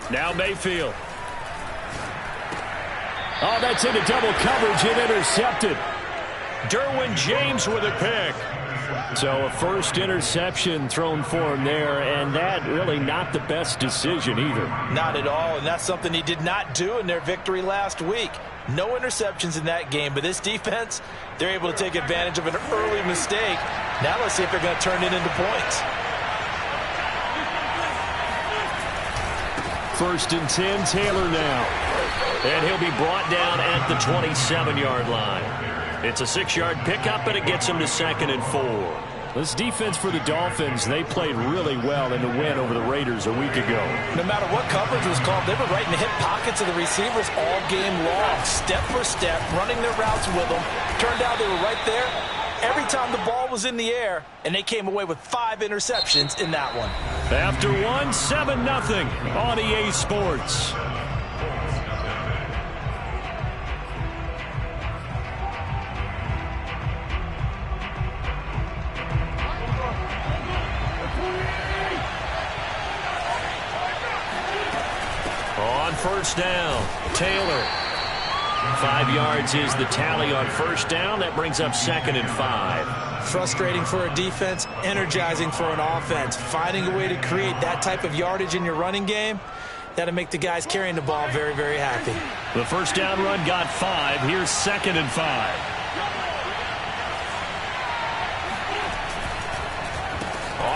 Now Mayfield. Oh, that's into double coverage and intercepted. Derwin James with a pick. So a 1st interception thrown for him there, and that really not the best decision either. Not at all, and that's something he did not do in their victory last week. No interceptions in that game, but this defense, they're able to take advantage of an early mistake. Now let's see if they're going to turn it into points. 1st and 10, Taylor now. And he'll be brought down at the 27-yard line. It's a 6-yard pickup, and it gets him to 2nd and 4. This defense for the Dolphins, they played really well in the win over the Raiders a week ago. No matter what coverage was called, they were right in the hip pockets of the receivers all game long, step for step, running their routes with them. Turned out they were right there every time the ball was in the air, and they came away with 5 interceptions in that one. After one, 7-0 on EA Sports. On 1st down, Taylor. 5 yards is the tally on 1st down. That brings up 2nd and 5. Frustrating for a defense, energizing for an offense. Finding a way to create that type of yardage in your running game, that'll make the guys carrying the ball very, very happy. The 1st down run got 5. Here's 2nd and 5.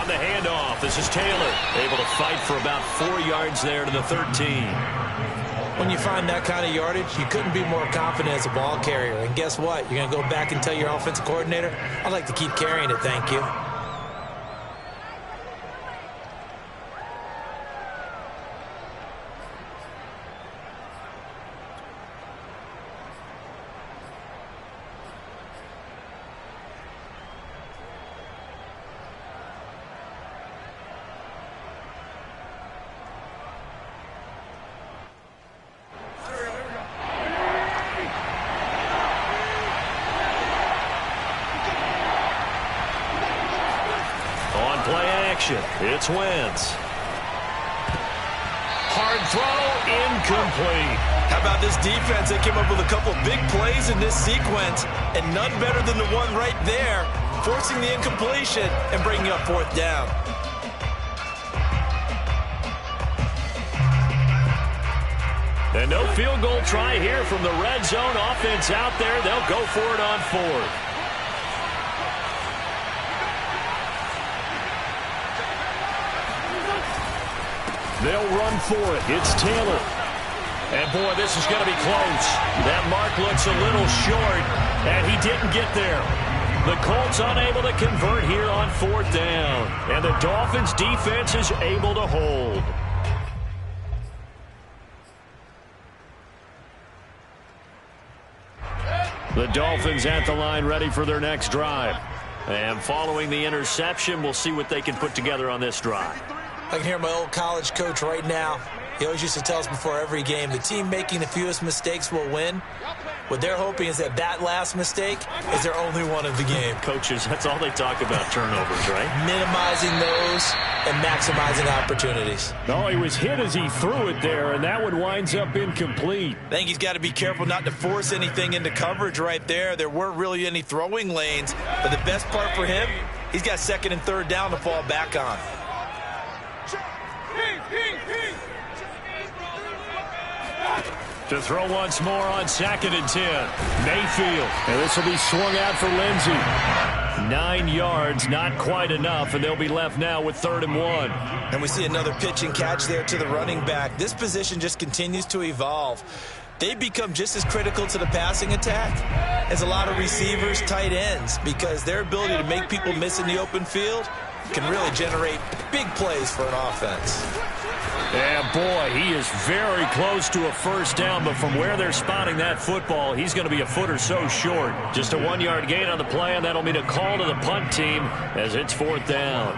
On the handoff, this is Taylor. Able to fight for about 4 yards there to the 13. When you find that kind of yardage, you couldn't be more confident as a ball carrier. And guess what? You're going to go back and tell your offensive coordinator, I'd like to keep carrying it, thank you. action. It's Wentz. Hard throw, incomplete. How about this defense? They came up with a couple big plays in this sequence, and none better than the one right there, forcing the incompletion and bringing up fourth down. And no field goal try here from the red zone. Offense out there. They'll go for it on fourth. They'll run for it. It's Taylor. And, boy, this is going to be close. That mark looks a little short, and he didn't get there. The Colts unable to convert here on fourth down. And the Dolphins' defense is able to hold. The Dolphins at the line ready for their next drive. And following the interception, we'll see what they can put together on this drive. I can hear my old college coach right now. He always used to tell us before every game, the team making the fewest mistakes will win. What they're hoping is that last mistake is their only one of the game. Coaches, that's all they talk about, turnovers, right? Minimizing those and maximizing opportunities. No, he was hit as he threw it there, and that one winds up incomplete. I think he's got to be careful not to force anything into coverage right there. There weren't really any throwing lanes, but the best part for him, he's got second and third down to fall back on. To throw once more on 2nd and 10. Mayfield. And this will be swung out for Lindsey. 9 yards, not quite enough, and they'll be left now with 3rd and 1. And we see another pitch and catch there to the running back. This position just continues to evolve. They become just as critical to the passing attack as a lot of receivers, tight ends, because their ability to make people miss in the open field can really generate big plays for an offense. And, boy, he is very close to a first down, but from where they're spotting that football, he's going to be a foot or so short. Just a 1-yard gain on the play, and that'll mean a call to the punt team as it's 4th down.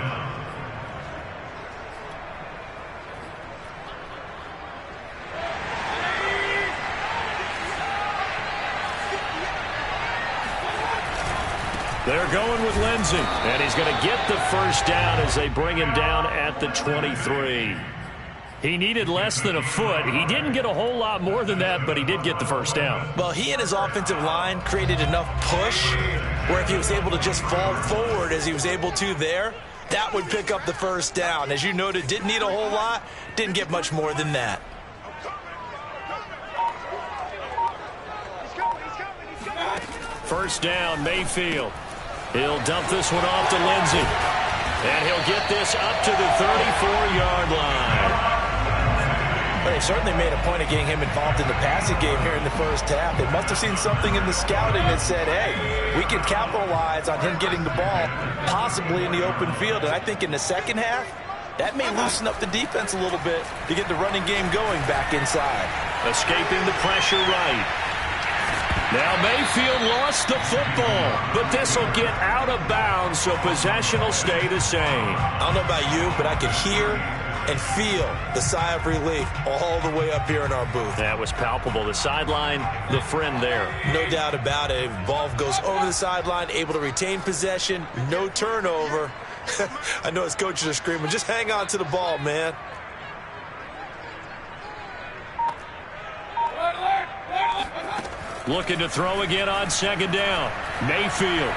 They're going with Lindsey, and he's going to get the first down as they bring him down at the 23. He needed less than a foot. He didn't get a whole lot more than that, but he did get the first down. Well, he and his offensive line created enough push where if he was able to just fall forward as he was able to there, that would pick up the first down. As you noted, didn't need a whole lot, didn't get much more than that. First down, Mayfield. He'll dump this one off to Lindsey. And he'll get this up to the 34-yard line. Well, they certainly made a point of getting him involved in the passing game here in the first half. They must have seen something in the scouting that said, hey, we can capitalize on him getting the ball possibly in the open field. And I think in the second half, that may loosen up the defense a little bit to get the running game going back inside. Escaping the pressure right. Now Mayfield lost the football, but this will get out of bounds, so possession will stay the same. I don't know about you, but I could hear and feel the sigh of relief all the way up here in our booth. That was palpable. The sideline, the friend there. No doubt about it. Ball goes over the sideline, able to retain possession, no turnover. I know his coaches are screaming, just hang on to the ball, man. Looking to throw again on 2nd down. Mayfield.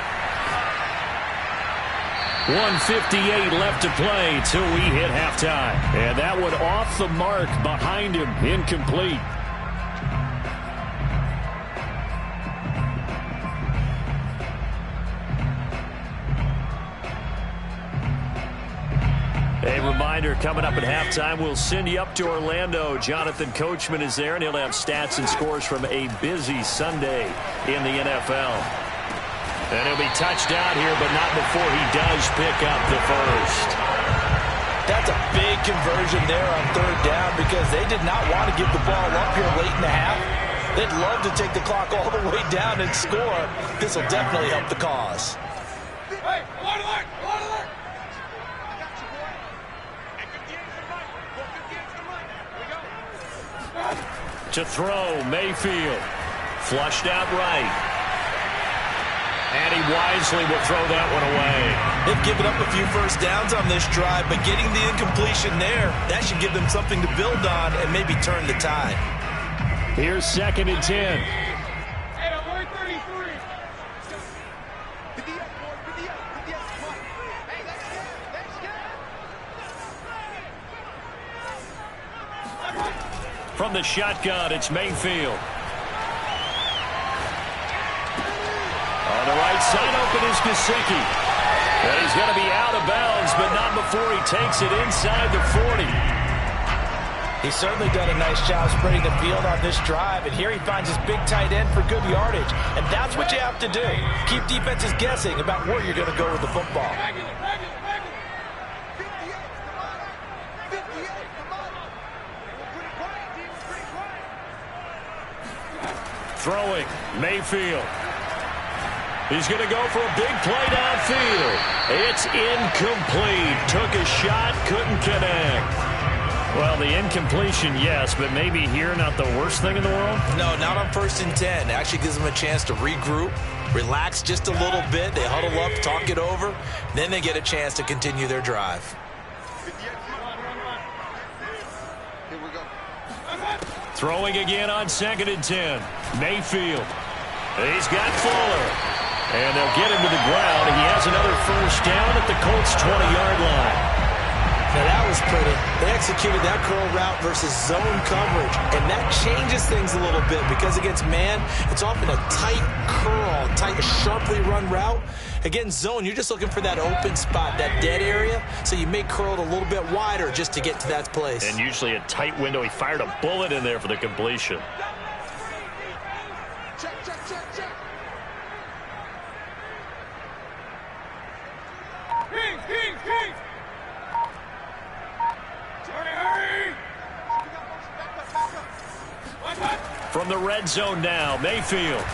1:58 left to play till we hit halftime. And that one off the mark behind him. Incomplete. A reminder, coming up at halftime, we'll send you up to Orlando. Jonathan Coachman is there, and he'll have stats and scores from a busy Sunday in the NFL. And he'll be touched out here, but not before he does pick up the first. That's a big conversion there on 3rd down because they did not want to give the ball up here late in the half. They'd love to take the clock all the way down and score. This will definitely help the cause. Hey, alert! To throw, Mayfield. Flushed out right. And he wisely will throw that one away. They've given up a few first downs on this drive, but getting the incompletion there, that should give them something to build on and maybe turn the tide. Here's 2nd and 10. From the shotgun, it's Mayfield. On the right side, open is Gesicki. And he's going to be out of bounds, but not before he takes it inside the 40. He's certainly done a nice job spreading the field on this drive, and here he finds his big tight end for good yardage. And that's what you have to do. Keep defenses guessing about where you're going to go with the football. Throwing, Mayfield. He's going to go for a big play downfield. It's incomplete. Took a shot, couldn't connect. Well, the incompletion, yes, but maybe here not the worst thing in the world? No, not on 1st and 10. It actually gives them a chance to regroup, relax just a little bit. They huddle up, talk it over. Then they get a chance to continue their drive. Throwing again on 2nd and 10. Mayfield. He's got Fuller. And they'll get him to the ground. He has another first down at the Colts' 20-yard line. Now that was pretty. They executed that curl route versus zone coverage. And that changes things a little bit because against man, it's often a tight curl, tight, sharply run route. Against zone, you're just looking for that open spot, that dead area. So you may curl it a little bit wider just to get to that place. And usually a tight window. He fired a bullet in there for the completion. Check, check, check, check. King. Hurry. From the red zone now, Mayfield.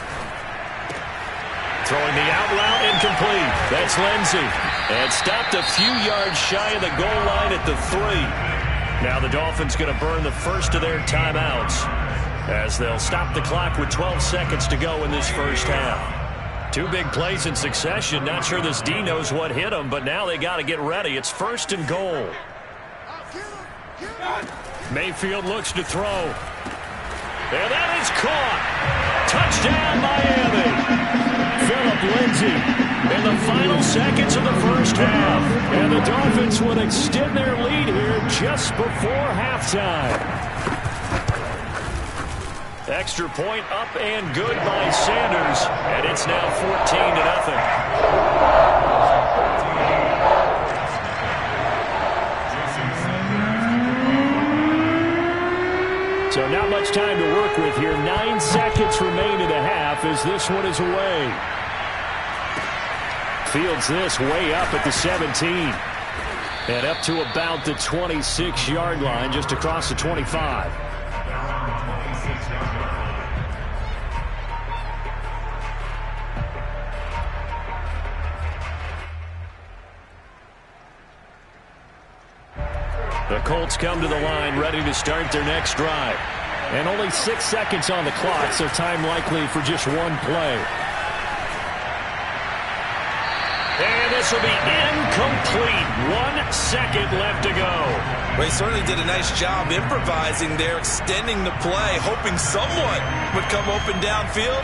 Throwing the out route, incomplete. That's Lindsey. And stopped a few yards shy of the goal line at the 3. Now the Dolphins going to burn the first of their timeouts as they'll stop the clock with 12 seconds to go in this first half. 2 big plays in succession. Not sure this D knows what hit him, but now they got to get ready. It's 1st and goal. Mayfield looks to throw. And that is caught. Touchdown, Miami. Phillip Lindsay in the final seconds of the first half. And the Dolphins would extend their lead here just before halftime. Extra point up and good by Sanders. And it's now 14-0. So not much time to work with here. 9 seconds remain in the half as this one is away. Fields this way up at the 17. And up to about the 26-yard line, just across the 25. The Colts come to the line, ready to start their next drive. And only 6 seconds on the clock, so time likely for just one play. And this will be incomplete. 1 second left to go. Well, he certainly did a nice job improvising there, extending the play, hoping someone would come open downfield,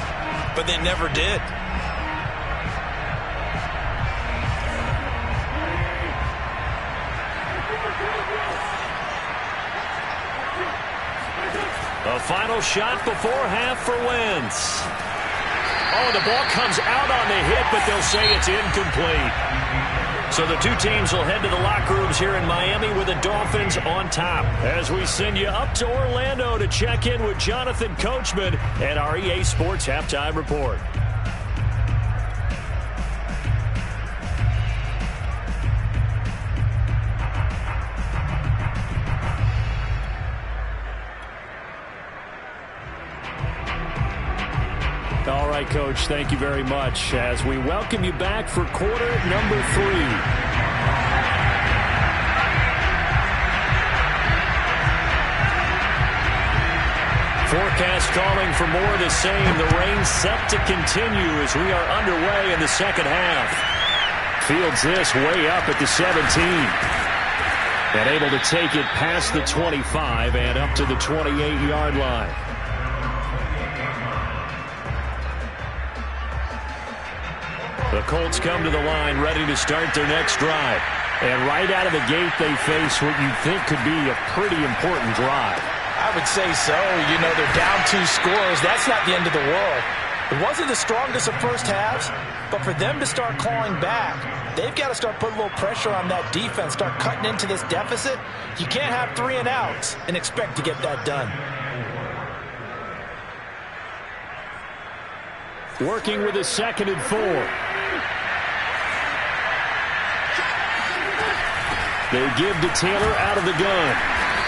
but they never did. A final shot before half for Wentz. Oh, the ball comes out on the hit, but they'll say it's incomplete. So the 2 teams will head to the locker rooms here in Miami with the Dolphins on top. As we send you up to Orlando to check in with Jonathan Coachman and our EA Sports Halftime Report. All right, Coach, thank you very much as we welcome you back for quarter number 3. forecast calling for more of the same. The rain set to continue as we are underway in the second half. Fields this way up at the 17. And able to take it past the 25 and up to the 28-yard line. The Colts come to the line ready to start their next drive. And right out of the gate, they face what you think could be a pretty important drive. I would say so. You know, they're down 2 scores. That's not the end of the world. It wasn't the strongest of first halves, but for them to start clawing back, they've got to start putting a little pressure on that defense, start cutting into this deficit. You can't have 3 and outs and expect to get that done. Working with a 2nd and 4. They give to Taylor out of the gun.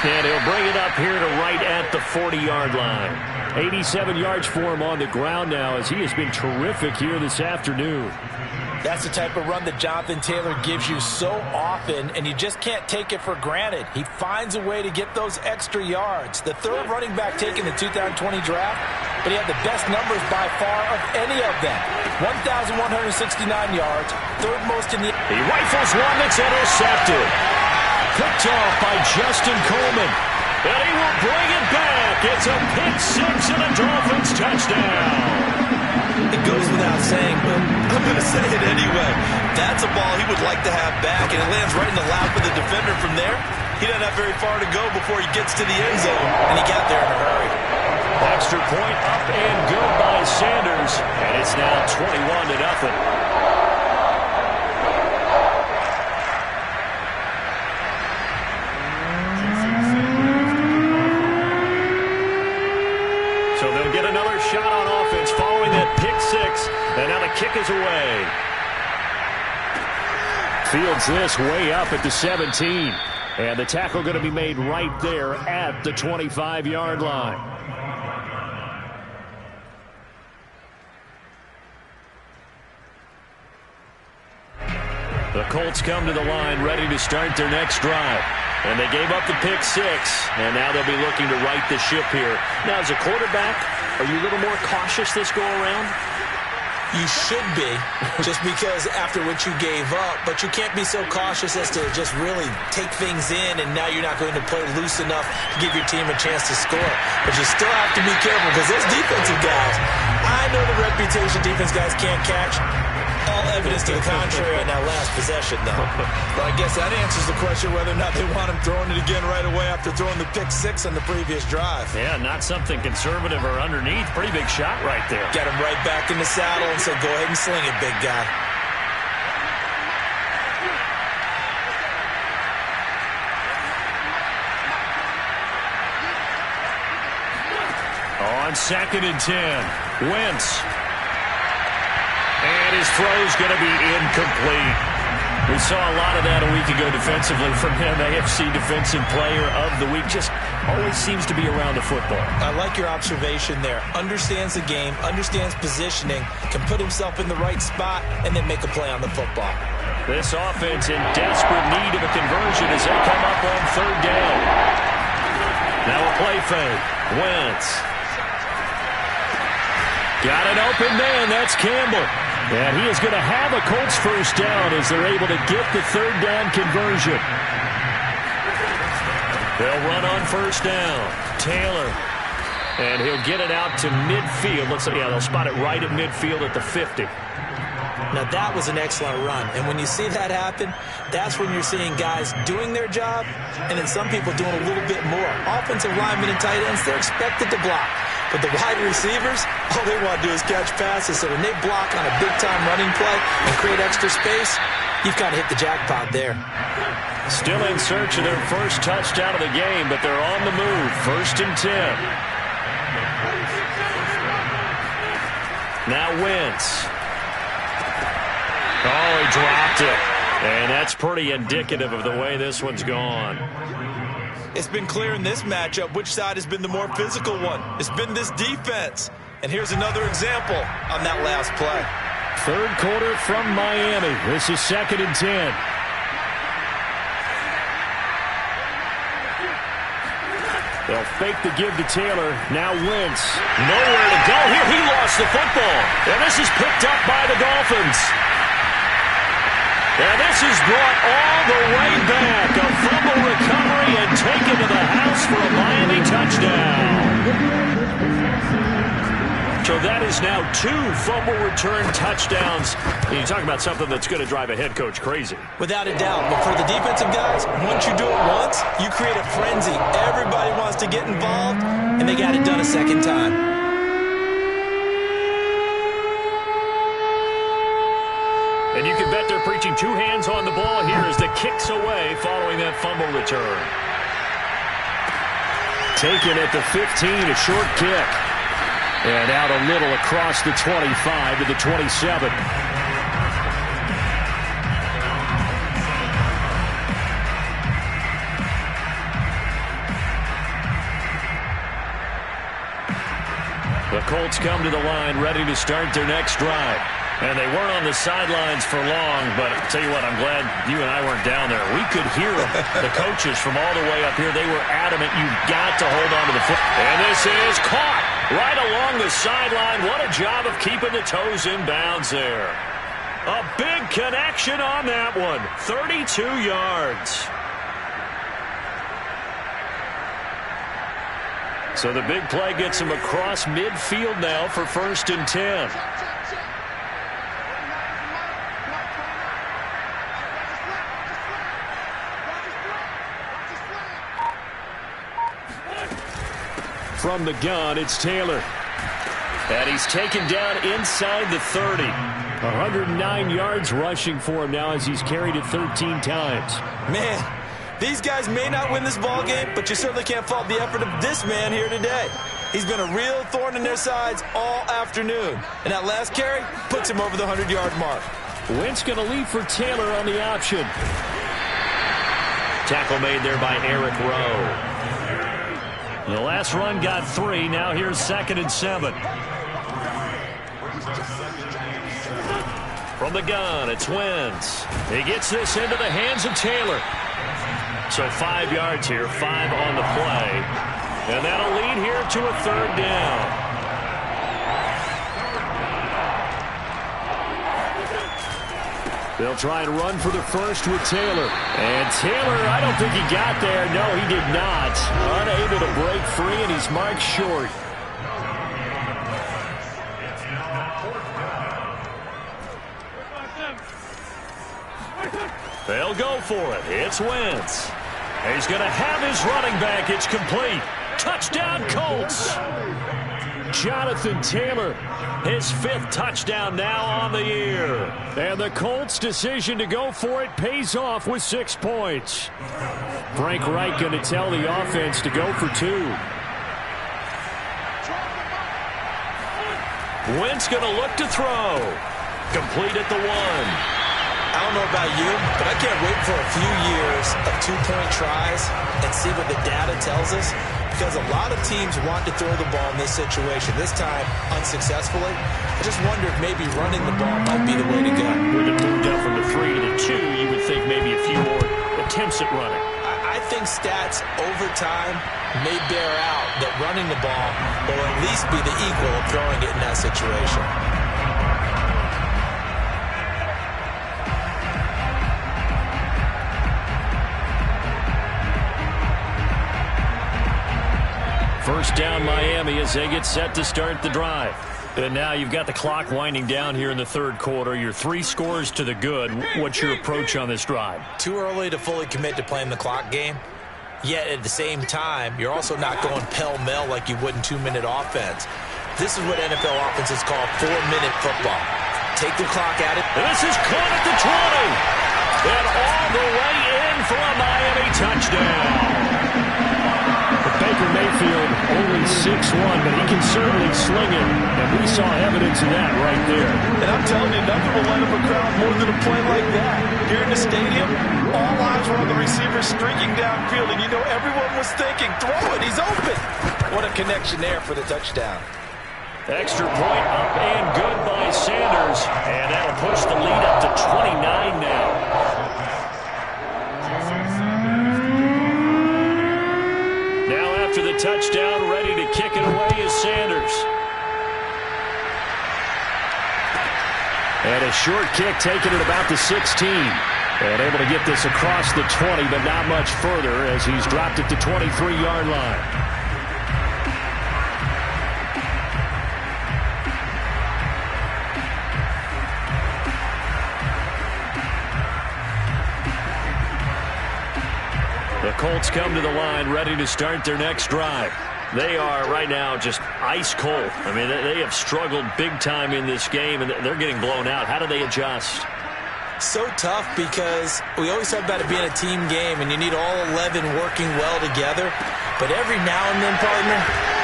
And he'll bring it up here to right at the 40-yard line. 87 yards for him on the ground now as he has been terrific here this afternoon. That's the type of run that Jonathan Taylor gives you so often, and you just can't take it for granted. He finds a way to get those extra yards. The 3rd running back taken in the 2020 draft, but he had the best numbers by far of any of them. 1,169 yards, 3rd most in the... He rifles one that's intercepted. Picked off by Justin Coleman. And he will bring it back. It's a pick 6 and a Dolphins touchdown. It goes without saying, but I'm going to say it anyway. That's a ball he would like to have back, and it lands right in the lap of the defender from there. He doesn't have very far to go before he gets to the end zone, and he got there in a hurry. Extra point up and good by Sanders, and it's now 21-0. Shot on offense following that pick 6, and now the kick is away. Fields this way up at the 17, and the tackle going to be made right there at the 25-yard line. The Colts come to the line ready to start their next drive. And they gave up the pick 6, and now they'll be looking to right the ship here. Now, as a quarterback, are you a little more cautious this go-around? You should be, just because after what you gave up, but you can't be so cautious as to just really take things in, and now you're not going to play loose enough to give your team a chance to score. But you still have to be careful, because those defensive guys, I know the reputation defense guys can't catch. All evidence to the contrary on that last possession, though. But I guess that answers the question whether or not they want him throwing it again right away after throwing the pick 6 on the previous drive. Yeah, not something conservative or underneath. Pretty big shot right there. Get him right back in the saddle and say, go ahead and sling it, big guy. On 2nd and 10, Wentz. And his throw's going to be incomplete. We saw a lot of that a week ago defensively from him. AFC Defensive Player of the Week. Just always seems to be around the football. I like your observation there. Understands the game, understands positioning, can put himself in the right spot, and then make a play on the football. This offense in desperate need of a conversion as they come up on 3rd down. Now a play fake. Wentz. Got an open man. That's Campbell. And he is going to have a Colts first down as they're able to get the 3rd down conversion. They'll run on 1st down. Taylor. And he'll get it out to midfield. They'll spot it right at midfield at the 50. Now, that was an excellent run. And when you see that happen, that's when you're seeing guys doing their job and then some people doing a little bit more. Offensive linemen and tight ends, they're expected to block. But the wide receivers, all they want to do is catch passes. So when they block on a big-time running play and create extra space, you've kind of hit the jackpot there. Still in search of their first touchdown of the game, but they're on the move. 1st and 10. Now Wentz. Oh, he dropped it. And that's pretty indicative of the way this one's gone. It's been clear in this matchup which side has been the more physical one. It's been this defense. And here's another example on that last play. 3rd quarter from Miami. This is 2nd and 10. They'll fake the give to Taylor. Now Wentz. Nowhere to go here. He lost the football. And this is picked up by the Dolphins. And this is brought all the way back. A fumble recovery and taken to the house for a Miami touchdown. So that is now 2 fumble return touchdowns. You talk about something that's going to drive a head coach crazy. Without a doubt. But for the defensive guys, once you do it once, you create a frenzy. Everybody wants to get involved, and they got it done a second time. And you can bet they're preaching 2 hands on the ball here as the kick's away following that fumble return. Taken at the 15, a short kick. And out a little across the 25 to the 27. The Colts come to the line ready to start their next drive. And they weren't on the sidelines for long, but I'll tell you what, I'm glad you and I weren't down there. We could hear them. The coaches from all the way up here, they were adamant, you've got to hold on to the foot. And this is caught right along the sideline. What a job of keeping the toes in bounds there. A big connection on that one. 32 yards. So the big play gets him across midfield now for 1st and 10. From the gun, it's Taylor. And he's taken down inside the 30. 109 yards rushing for him now as he's carried it 13 times. Man, these guys may not win this ball game, but you certainly can't fault the effort of this man here today. He's been a real thorn in their sides all afternoon. And that last carry puts him over the 100-yard mark. Wentz going to lead for Taylor on the option. Tackle made there by Eric Rowe. The last run got 3. Now here's 2nd and 7. From the gun, it's Wentz. He gets this into the hands of Taylor. So 5 yards here, 5 on the play. And that'll lead here to a 3rd down. They'll try and run for the first with Taylor. And Taylor, I don't think he got there. No, he did not. Unable to break free, and he's marked short. They'll go for it. It's Wentz. He's going to have his running back. It's complete. Touchdown, Colts. Jonathan Taylor, his 5th touchdown now on the year. And the Colts' decision to go for it pays off with 6 points. Frank Reich going to tell the offense to go for 2. Wentz going to look to throw. Complete at the 1. I don't know about you, but I can't wait for a few years of 2-point tries and see what the data tells us. Because a lot of teams want to throw the ball in this situation. This time, unsuccessfully. I just wonder if maybe running the ball might be the way to go. With it moved up from the 3 to the 2, you would think maybe a few more attempts at running. I think stats over time may bear out that running the ball will at least be the equal of throwing it in that situation. First down Miami as they get set to start the drive. And now you've got the clock winding down here in the 3rd quarter. You're 3 scores to the good. What's your approach on this drive? Too early to fully commit to playing the clock game. Yet at the same time, you're also not going pell-mell like you would in 2-minute offense. This is what NFL offenses call 4-minute football. Take the clock at it. And this is caught at the 20. And all the way in for a Miami touchdown. Baker Mayfield only 6'1", but he can certainly sling it, and we saw evidence of that right there. And I'm telling you, nothing will light up a crowd more than a play like that. Here in the stadium, all eyes were on the receiver streaking downfield, and you know everyone was thinking, throw it, he's open. What a connection there for the touchdown. Extra point up and good by Sanders, and that'll push the lead up to 29 now. After the touchdown, ready to kick it away is Sanders. And a short kick taken at about the 16. And able to get this across the 20, but not much further as he's dropped it to 23-yard line. The Colts come to the line ready to start their next drive. They are right now just ice cold. I mean, they have struggled big time in this game, and they're getting blown out. How do they adjust? So tough because we always talk about it being a team game, and you need all 11 working well together. But every now and then, partner,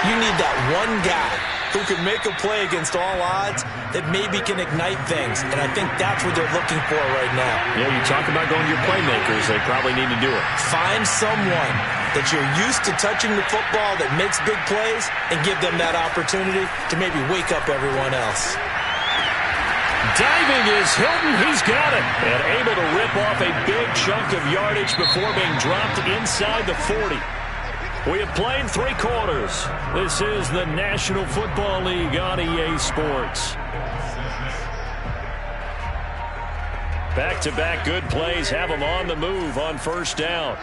you need that one guy who can make a play against all odds that maybe can ignite things. And I think that's what they're looking for right now. Yeah, you talk about going to your playmakers. They probably need to do it. Find someone that you're used to touching the football that makes big plays and give them that opportunity to maybe wake up everyone else. Diving is Hilton. He's got it. And able to rip off a big chunk of yardage before being dropped inside the 40. We have played 3 quarters. This is the National Football League on EA Sports. Back-to-back good plays have them on the move on first down.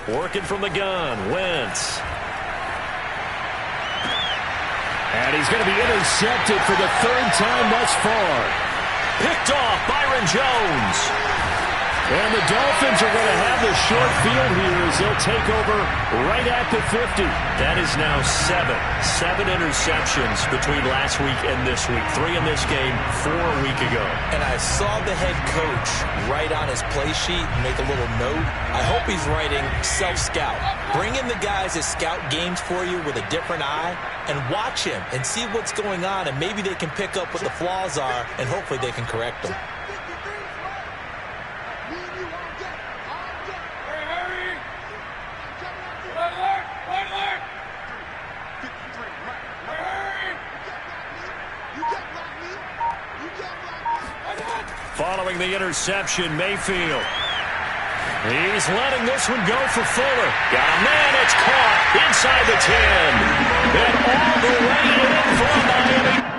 Working from the gun, Wentz. And he's going to be intercepted for the 3rd time thus far. Picked off, Byron Jones. And the Dolphins are going to have the short field here as they'll take over right at the 50. That is now 7 interceptions between last week and this week. 3 in this game, 4 a week ago. And I saw the head coach write on his play sheet and make a little note. I hope he's writing self-scout. Bring in the guys that scout games for you with a different eye and watch him and see what's going on, and maybe they can pick up what the flaws are, and hopefully they can correct them. Following the interception, Mayfield. He's letting this one go for Fuller. Got a man, it's caught inside the 10. And all the way in for Miami.